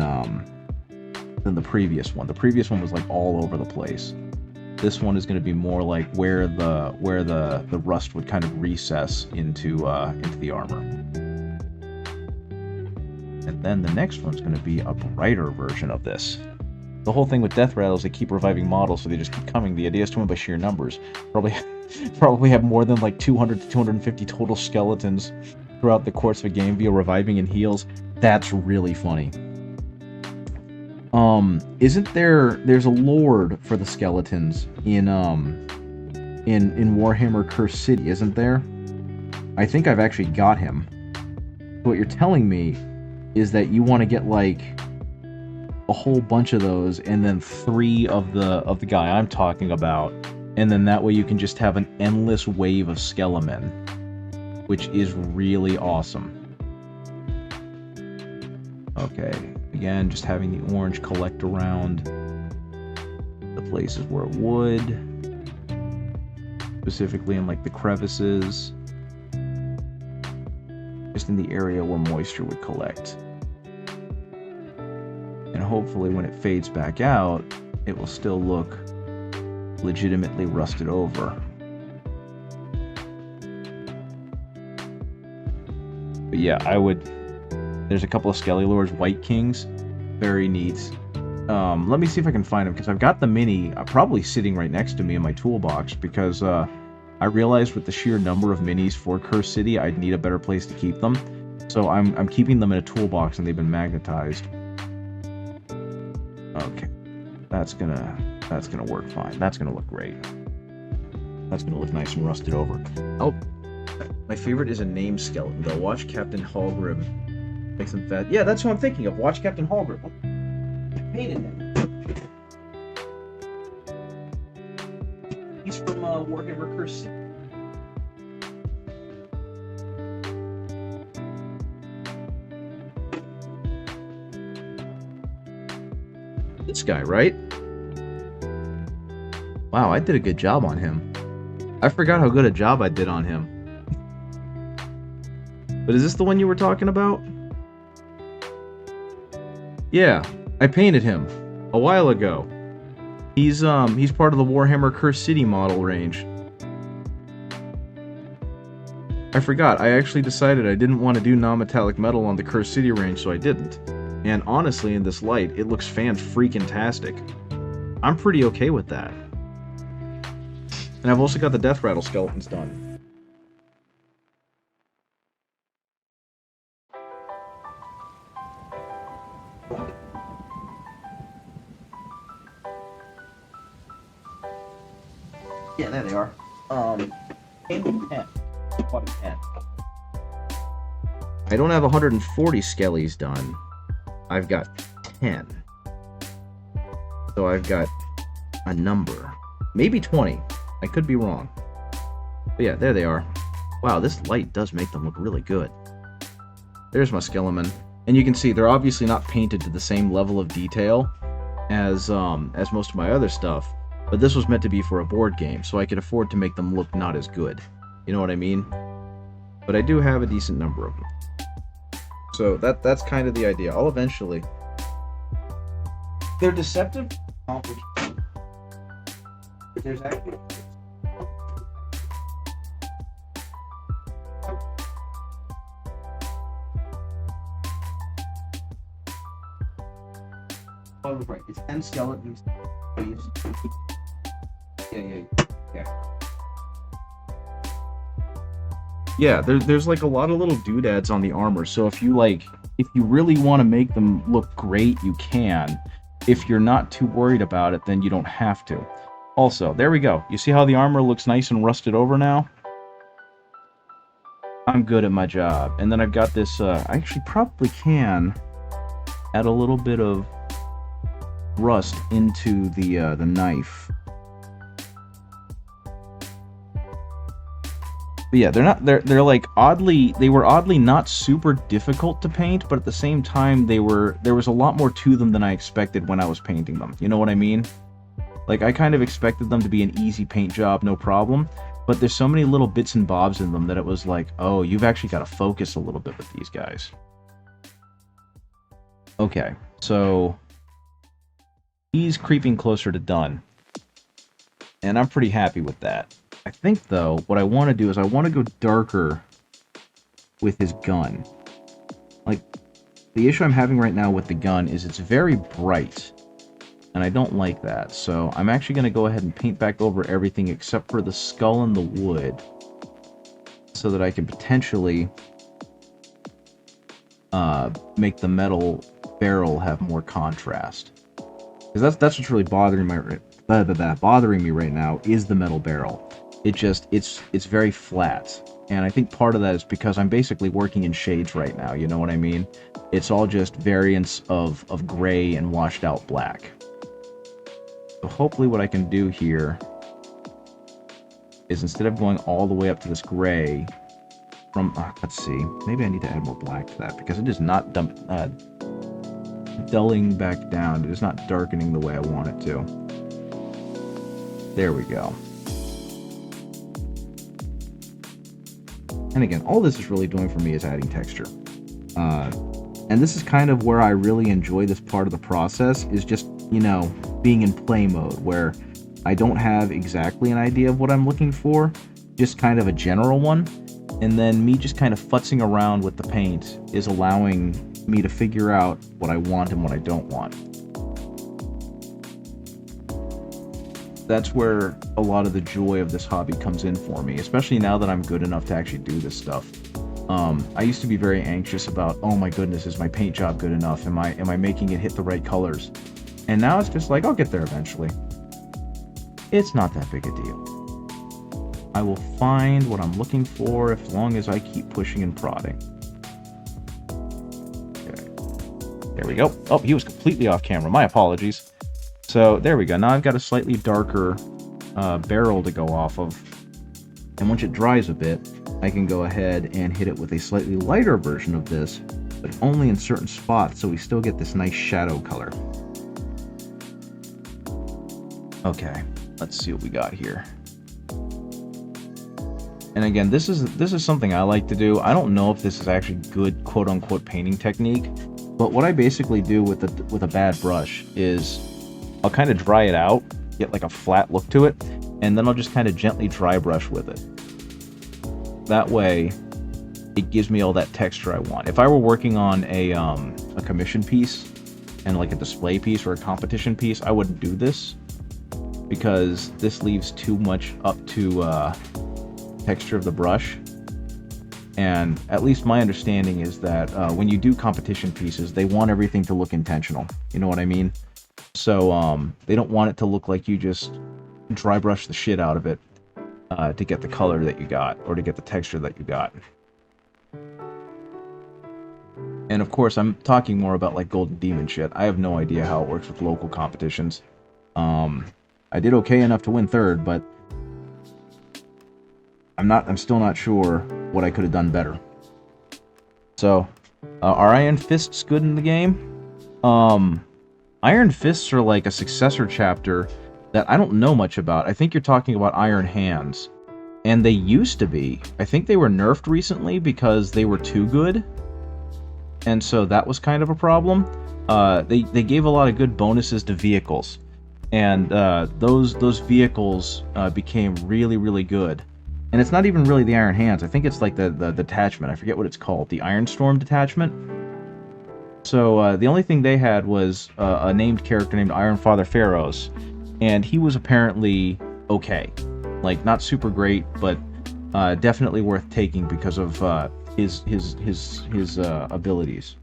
S1: the previous one. The previous one was like all over the place. This one is going to be more like where the rust would kind of recess into the armor. And then the next one's going to be a brighter version of this. The whole thing with Death Rattle is they keep reviving models, so they just keep coming. The idea is to win by sheer numbers. Probably have more than like 200 to 250 total skeletons throughout the course of a game via reviving and heals. That's really funny. There's a lord for the skeletons in Warhammer Cursed City, isn't there? I think I've actually got him. What you're telling me is that you want to get like a whole bunch of those, and then 3 of the guy I'm talking about, and then that way you can just have an endless wave of Skelemen, which is really awesome. Okay, again, just having the orange collect around the places where it would, specifically in like the crevices, just in the area where moisture would collect. And hopefully when it fades back out, it will still look legitimately rusted over. But yeah, there's a couple of Skelly Lords, White Kings, very neat. Let me see if I can find them, because I've got the mini probably sitting right next to me in my toolbox, because I realized with the sheer number of minis for Cursed City, I'd need a better place to keep them. So I'm keeping them in a toolbox, and they've been magnetized. Okay, that's gonna work fine. That's gonna look great. That's gonna look nice and rusted over. Oh, My favorite is a name skeleton, though. Watch Captain Hallgrim. Makes them fat. Yeah, that's who I'm thinking of. Watch Captain Hallgrim. I painted him. He's from Warhammer Curse. This guy, right? Wow, I did a good job on him. I forgot how good a job I did on him. But is this the one you were talking about? Yeah, I painted him a while ago. He's part of the Warhammer Curse City model range. I forgot, I actually decided I didn't want to do non-metallic metal on the Curse City range, so I didn't. And honestly, in this light, it looks fan-freaking-tastic. I'm pretty okay with that. And I've also got the Death Rattle skeletons done. Yeah, there they are. 10. I don't have 140 skellies done. I've got 10. So I've got a number. Maybe 20. I could be wrong. But yeah, there they are. Wow, this light does make them look really good. There's my Skeleman. And you can see they're obviously not painted to the same level of detail as most of my other stuff. But this was meant to be for a board game, so I could afford to make them look not as good. You know what I mean? But I do have a decent number of them. So that's kind of the idea. I'll eventually... They're deceptive, complicated. There's actually... Oh, right. It's 10 skeletons. Yeah, there's like a lot of little doodads on the armor, so if you really want to make them look great, you can. If you're not too worried about it, then you don't have to. Also, there we go. You see how the armor looks nice and rusted over now? I'm good at my job. And then I've got this, I actually probably can add a little bit of rust into the knife. But yeah, they're like they were oddly not super difficult to paint, but at the same time there was a lot more to them than I expected when I was painting them. You know what I mean? Like, I kind of expected them to be an easy paint job, no problem, but there's so many little bits and bobs in them that it was like, oh, you've actually got to focus a little bit with these guys. Okay, so he's creeping closer to done, and I'm pretty happy with that. I think, though, what I want to do is I want to go darker with his gun. Like, the issue I'm having right now with the gun is it's very bright, and I don't like that. So I'm actually going to go ahead and paint back over everything except for the skull and the wood, so that I can potentially make the metal barrel have more contrast. Because that's what's really bothering me right now is the metal barrel. It's very flat, and I think part of that is because I'm basically working in shades right now, you know what I mean? It's all just variants of gray and washed out black. So hopefully what I can do here is, instead of going all the way up to this gray, let's see, maybe I need to add more black to that, because it is not dulling back down, it is not darkening the way I want it to. There we go. And again, all this is really doing for me is adding texture. And this is kind of where I really enjoy this part of the process, is just, you know, being in play mode, where I don't have exactly an idea of what I'm looking for, just kind of a general one, and then me just kind of futzing around with the paint is allowing me to figure out what I want and what I don't want. That's where a lot of the joy of this hobby comes in for me, especially now that I'm good enough to actually do this stuff. I used to be very anxious about, oh my goodness, is my paint job good enough? Am I making it hit the right colors? And now it's just like, I'll get there eventually. It's not that big a deal. I will find what I'm looking for as long as I keep pushing and prodding. Okay. There we go. Oh, he was completely off camera. My apologies. So there we go. Now I've got a slightly darker barrel to go off of. And once it dries a bit, I can go ahead and hit it with a slightly lighter version of this, but only in certain spots, so we still get this nice shadow color. Okay, let's see what we got here. And again, this is something I like to do. I don't know if this is actually good quote-unquote painting technique, but what I basically do with a bad brush is I'll kind of dry it out, get like a flat look to it, and then I'll just kind of gently dry brush with it. That way, it gives me all that texture I want. If I were working on a commission piece and like a display piece or a competition piece, I wouldn't do this because this leaves too much up to texture of the brush. And at least my understanding is that when you do competition pieces, they want everything to look intentional. You know what I mean? So they don't want it to look like you just dry brush the shit out of it to get the color that you got, or to get the texture that you got. And of course, I'm talking more about like Golden Demon shit. I have no idea how it works with local competitions. I did okay enough to win third, but I'm still not sure what I could have done better. So, are Iron Fists good in the game? Iron Fists are like a successor chapter that I don't know much about. I think you're talking about Iron Hands. And they used to be. I think they were nerfed recently because they were too good. And so that was kind of a problem. They gave a lot of good bonuses to vehicles. And those vehicles became really, really good. And it's not even really the Iron Hands. I think it's like the detachment. I forget what it's called. The Iron Storm detachment. So the only thing they had was a named character named Iron Father Pharaohs. And he was apparently okay. Like, not super great, but definitely worth taking because of his abilities.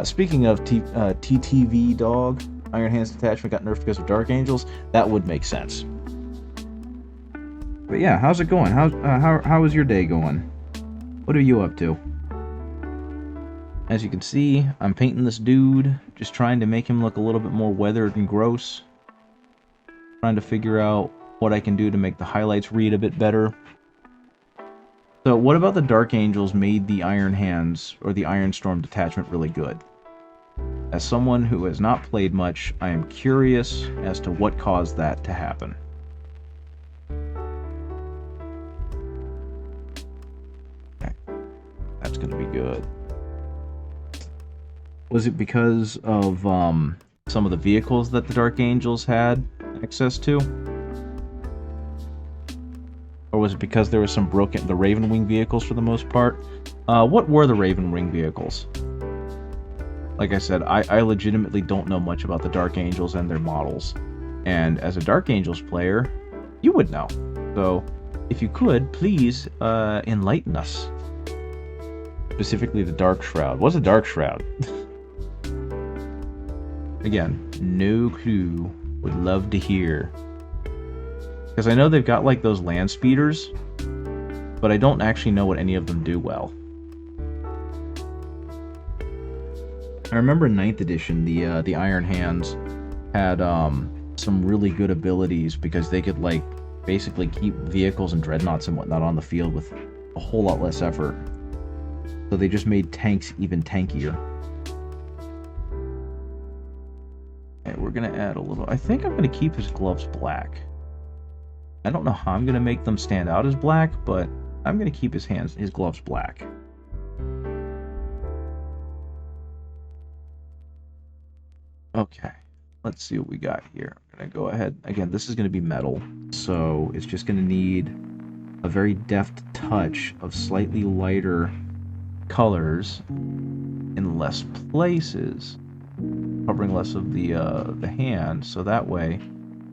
S1: Speaking of TTV Dog, Iron Hands detachment got nerfed because of Dark Angels. That would make sense. But yeah, how's it going? How is your day going? What are you up to? As you can see, I'm painting this dude, just trying to make him look a little bit more weathered and gross. Trying to figure out what I can do to make the highlights read a bit better. So what about the Dark Angels made the Iron Hands, or the Iron Storm detachment, really good? As someone who has not played much, I am curious as to what caused that to happen. Okay. That's going to be good. Was it because of some of the vehicles that the Dark Angels had access to? Or was it because there was some broken... the Ravenwing vehicles for the most part? What were the Ravenwing vehicles? Like I said, I legitimately don't know much about the Dark Angels and their models. And as a Dark Angels player, you would know. So, if you could, please enlighten us. Specifically the Dark Shroud. What's a Dark Shroud? Again, no clue. Would love to hear. Because I know they've got like those land speeders, but I don't actually know what any of them do well. I remember in 9th edition, the Iron Hands had some really good abilities because they could like basically keep vehicles and dreadnoughts and whatnot on the field with a whole lot less effort. So they just made tanks even tankier. And we're gonna add a little... I think I'm gonna keep his gloves black. I don't know how I'm gonna make them stand out as black, but I'm gonna keep his gloves black. Okay, let's see what we got here. I'm gonna go ahead. Again, this is gonna be metal, so it's just gonna need a very deft touch of slightly lighter colors in less places, covering less of the hand, so that way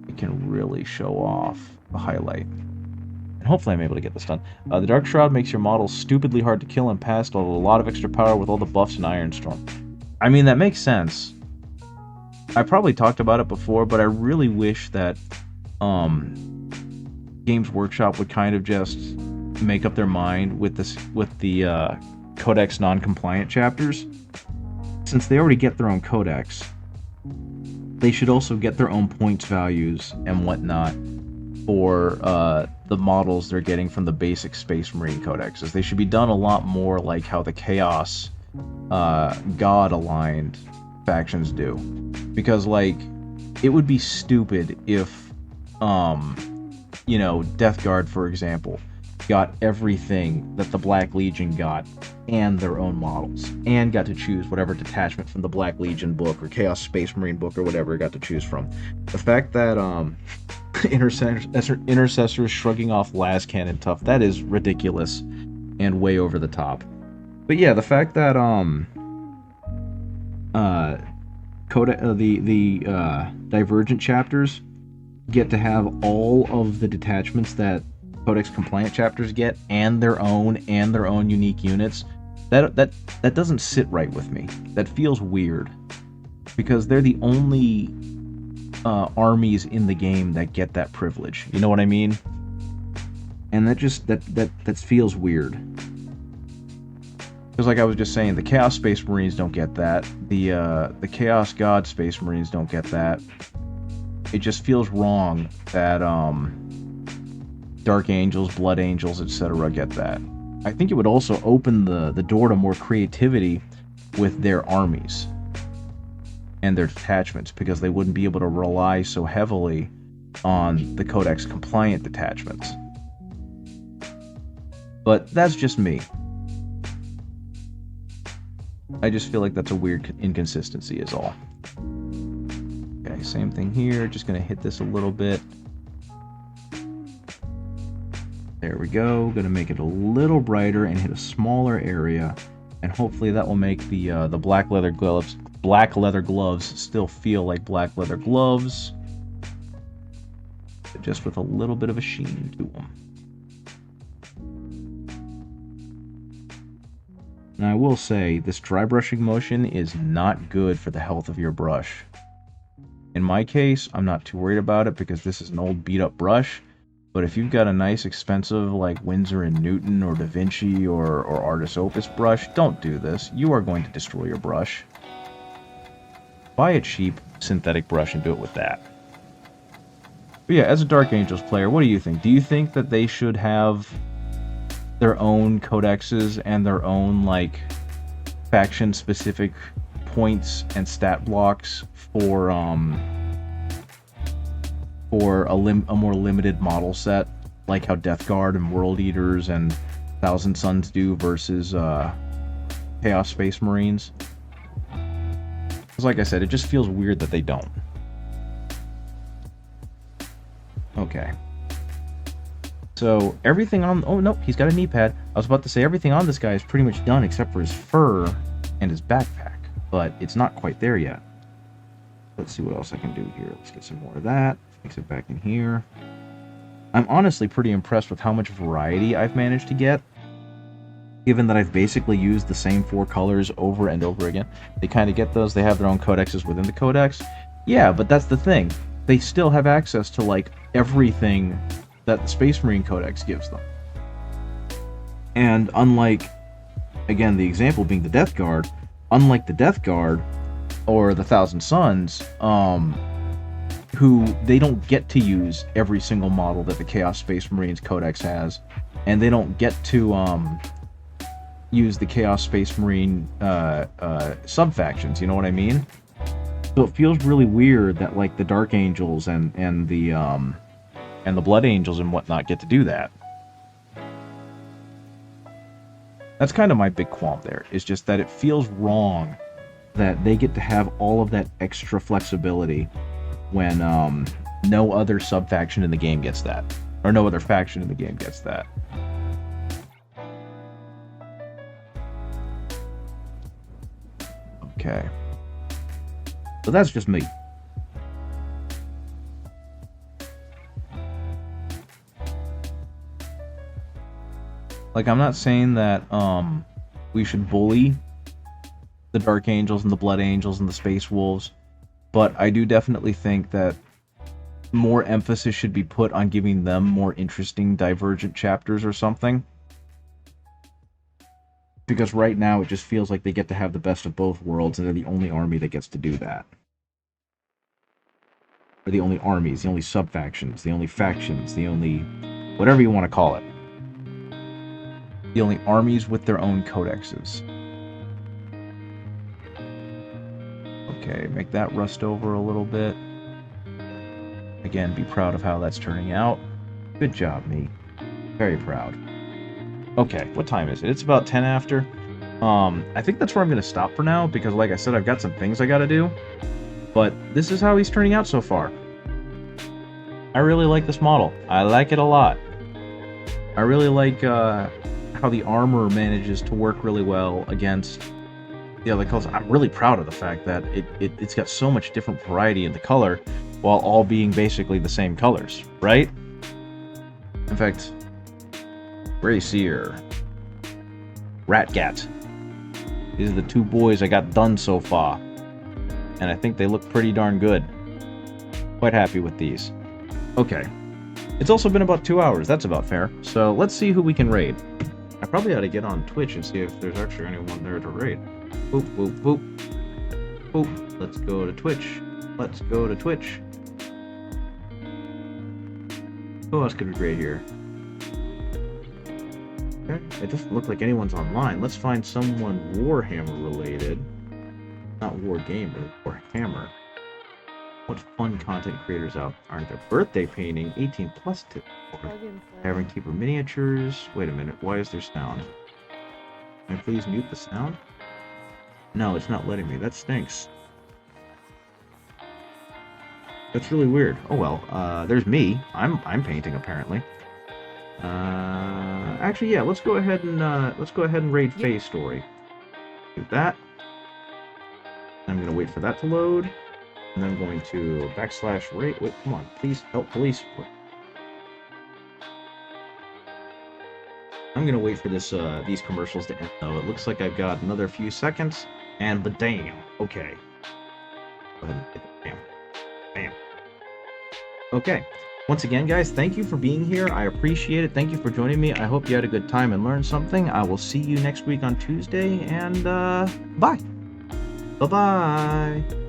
S1: it can really show off the highlight. And hopefully I'm able to get this done. The Dark Shroud makes your model stupidly hard to kill and pass, with a lot of extra power with all the buffs in Iron Storm. I mean, that makes sense. I probably talked about it before, but I really wish that Games Workshop would kind of just make up their mind with the Codex non-compliant chapters. Since they already get their own codex, they should also get their own points values and whatnot for the models they're getting from the basic Space Marine codexes. They should be done a lot more like how the Chaos God-aligned factions do. Because, like, it would be stupid if, you know, Death Guard, for example, got everything that the Black Legion got and their own models, and got to choose whatever detachment from the Black Legion book or Chaos Space Marine book or whatever it got to choose from. The fact that Intercessors shrugging off Las Cannon Tough, that is ridiculous and way over the top. But yeah, the fact that the Divergent chapters get to have all of the detachments that Codex compliant chapters get and their own unique units, that doesn't sit right with me. That feels weird, because they're the only armies in the game that get that privilege. You know what I mean? And that feels weird. Because, like I was just saying, the Chaos Space Marines don't get that. The Chaos God Space Marines don't get that. It just feels wrong that Dark Angels, Blood Angels, etc. get that. I think it would also open the door to more creativity with their armies and their detachments, because they wouldn't be able to rely so heavily on the Codex compliant detachments. But that's just me. I just feel like that's a weird inconsistency is all. Okay, same thing here. Just gonna hit this a little bit. There we go. Gonna make it a little brighter and hit a smaller area, and hopefully that will make the black leather gloves still feel like black leather gloves, but just with a little bit of a sheen to them. Now I will say, this dry brushing motion is not good for the health of your brush. In my case, I'm not too worried about it because this is an old beat up brush. But if you've got a nice, expensive, like Winsor & Newton or Da Vinci or Artis Opus brush, don't do this. You are going to destroy your brush. Buy a cheap synthetic brush and do it with that. But yeah, as a Dark Angels player, what do you think? Do you think that they should have their own codexes and their own, like, faction-specific points and stat blocks for a more limited model set, like how Death Guard and World Eaters and Thousand Suns do versus Chaos Space Marines? Because, like I said, it just feels weird that they don't. Okay. So, everything on... Oh, no, he's got a knee pad. I was about to say everything on this guy is pretty much done except for his fur and his backpack. But it's not quite there yet. Let's see what else I can do here. Let's get some more of that. Mix it back in here. I'm honestly pretty impressed with how much variety I've managed to get, given that I've basically used the same 4 colors over and over again. They kind of get those. They have their own codexes within the codex. Yeah, but that's the thing. They still have access to, like, everything that the Space Marine Codex gives them. And unlike, again, the example being the Death Guard, unlike the Death Guard or the Thousand Suns, who they don't get to use every single model that the Chaos Space Marines Codex has, and they don't get to use the Chaos Space Marine sub-factions, you know what I mean? So it feels really weird that, like, the Dark Angels and the Blood Angels and whatnot get to do that. That's kind of my big qualm there, is just that it feels wrong that they get to have all of that extra flexibility when no other sub-faction in the game gets that. Or no other faction in the game gets that. Okay. So that's just me. Like, I'm not saying that we should bully the Dark Angels and the Blood Angels and the Space Wolves, but I do definitely think that more emphasis should be put on giving them more interesting divergent chapters or something. Because right now it just feels like they get to have the best of both worlds, and they're the only army that gets to do that. Or the only armies, the only sub-factions, the only factions, the only... whatever you want to call it. The only armies with their own codexes. Okay, make that rust over a little bit. Again, be proud of how that's turning out. Good job, me. Very proud. Okay, what time is it? It's about 10 after. I think that's where I'm going to stop for now, because like I said, I've got some things I got to do. But this is how he's turning out so far. I really like this model. I like it a lot. I really like how the armor manages to work really well against the other colors. I'm really proud of the fact that it's got so much different variety in the color, while all being basically the same colors, right? In fact, Brazier, Ratgat. These are the two boys I got done so far. And I think they look pretty darn good. Quite happy with these. Okay. It's also been about 2 hours. That's about fair. So let's see who we can raid. I probably ought to get on Twitch and see if there's actually anyone there to raid. Boop, boop, boop. Boop. Let's go to Twitch. Let's go to Twitch. Who else could we raid here? Okay. It doesn't look like anyone's online. Let's find someone Warhammer related. Not War Game, but Warhammer. What fun content creators aren't there? Birthday painting, 18 plus tip. Tavern Keeper miniatures. Wait a minute, why is there sound? Can I please mute the sound? No, it's not letting me. That stinks. That's really weird. Oh well, there's me. I'm painting apparently. Actually, yeah. Let's go ahead and raid Faye's story. Do that. I'm gonna wait for that to load, and then I'm going to /raid. Wait, come on, please help police. I'm gonna wait for this these commercials to end though. It looks like I've got another few seconds, and badam. Okay. Go ahead and hit it. Bam. Bam. Okay. Once again, guys, thank you for being here. I appreciate it. Thank you for joining me. I hope you had a good time and learned something. I will see you next week on Tuesday, and bye. Bye-bye.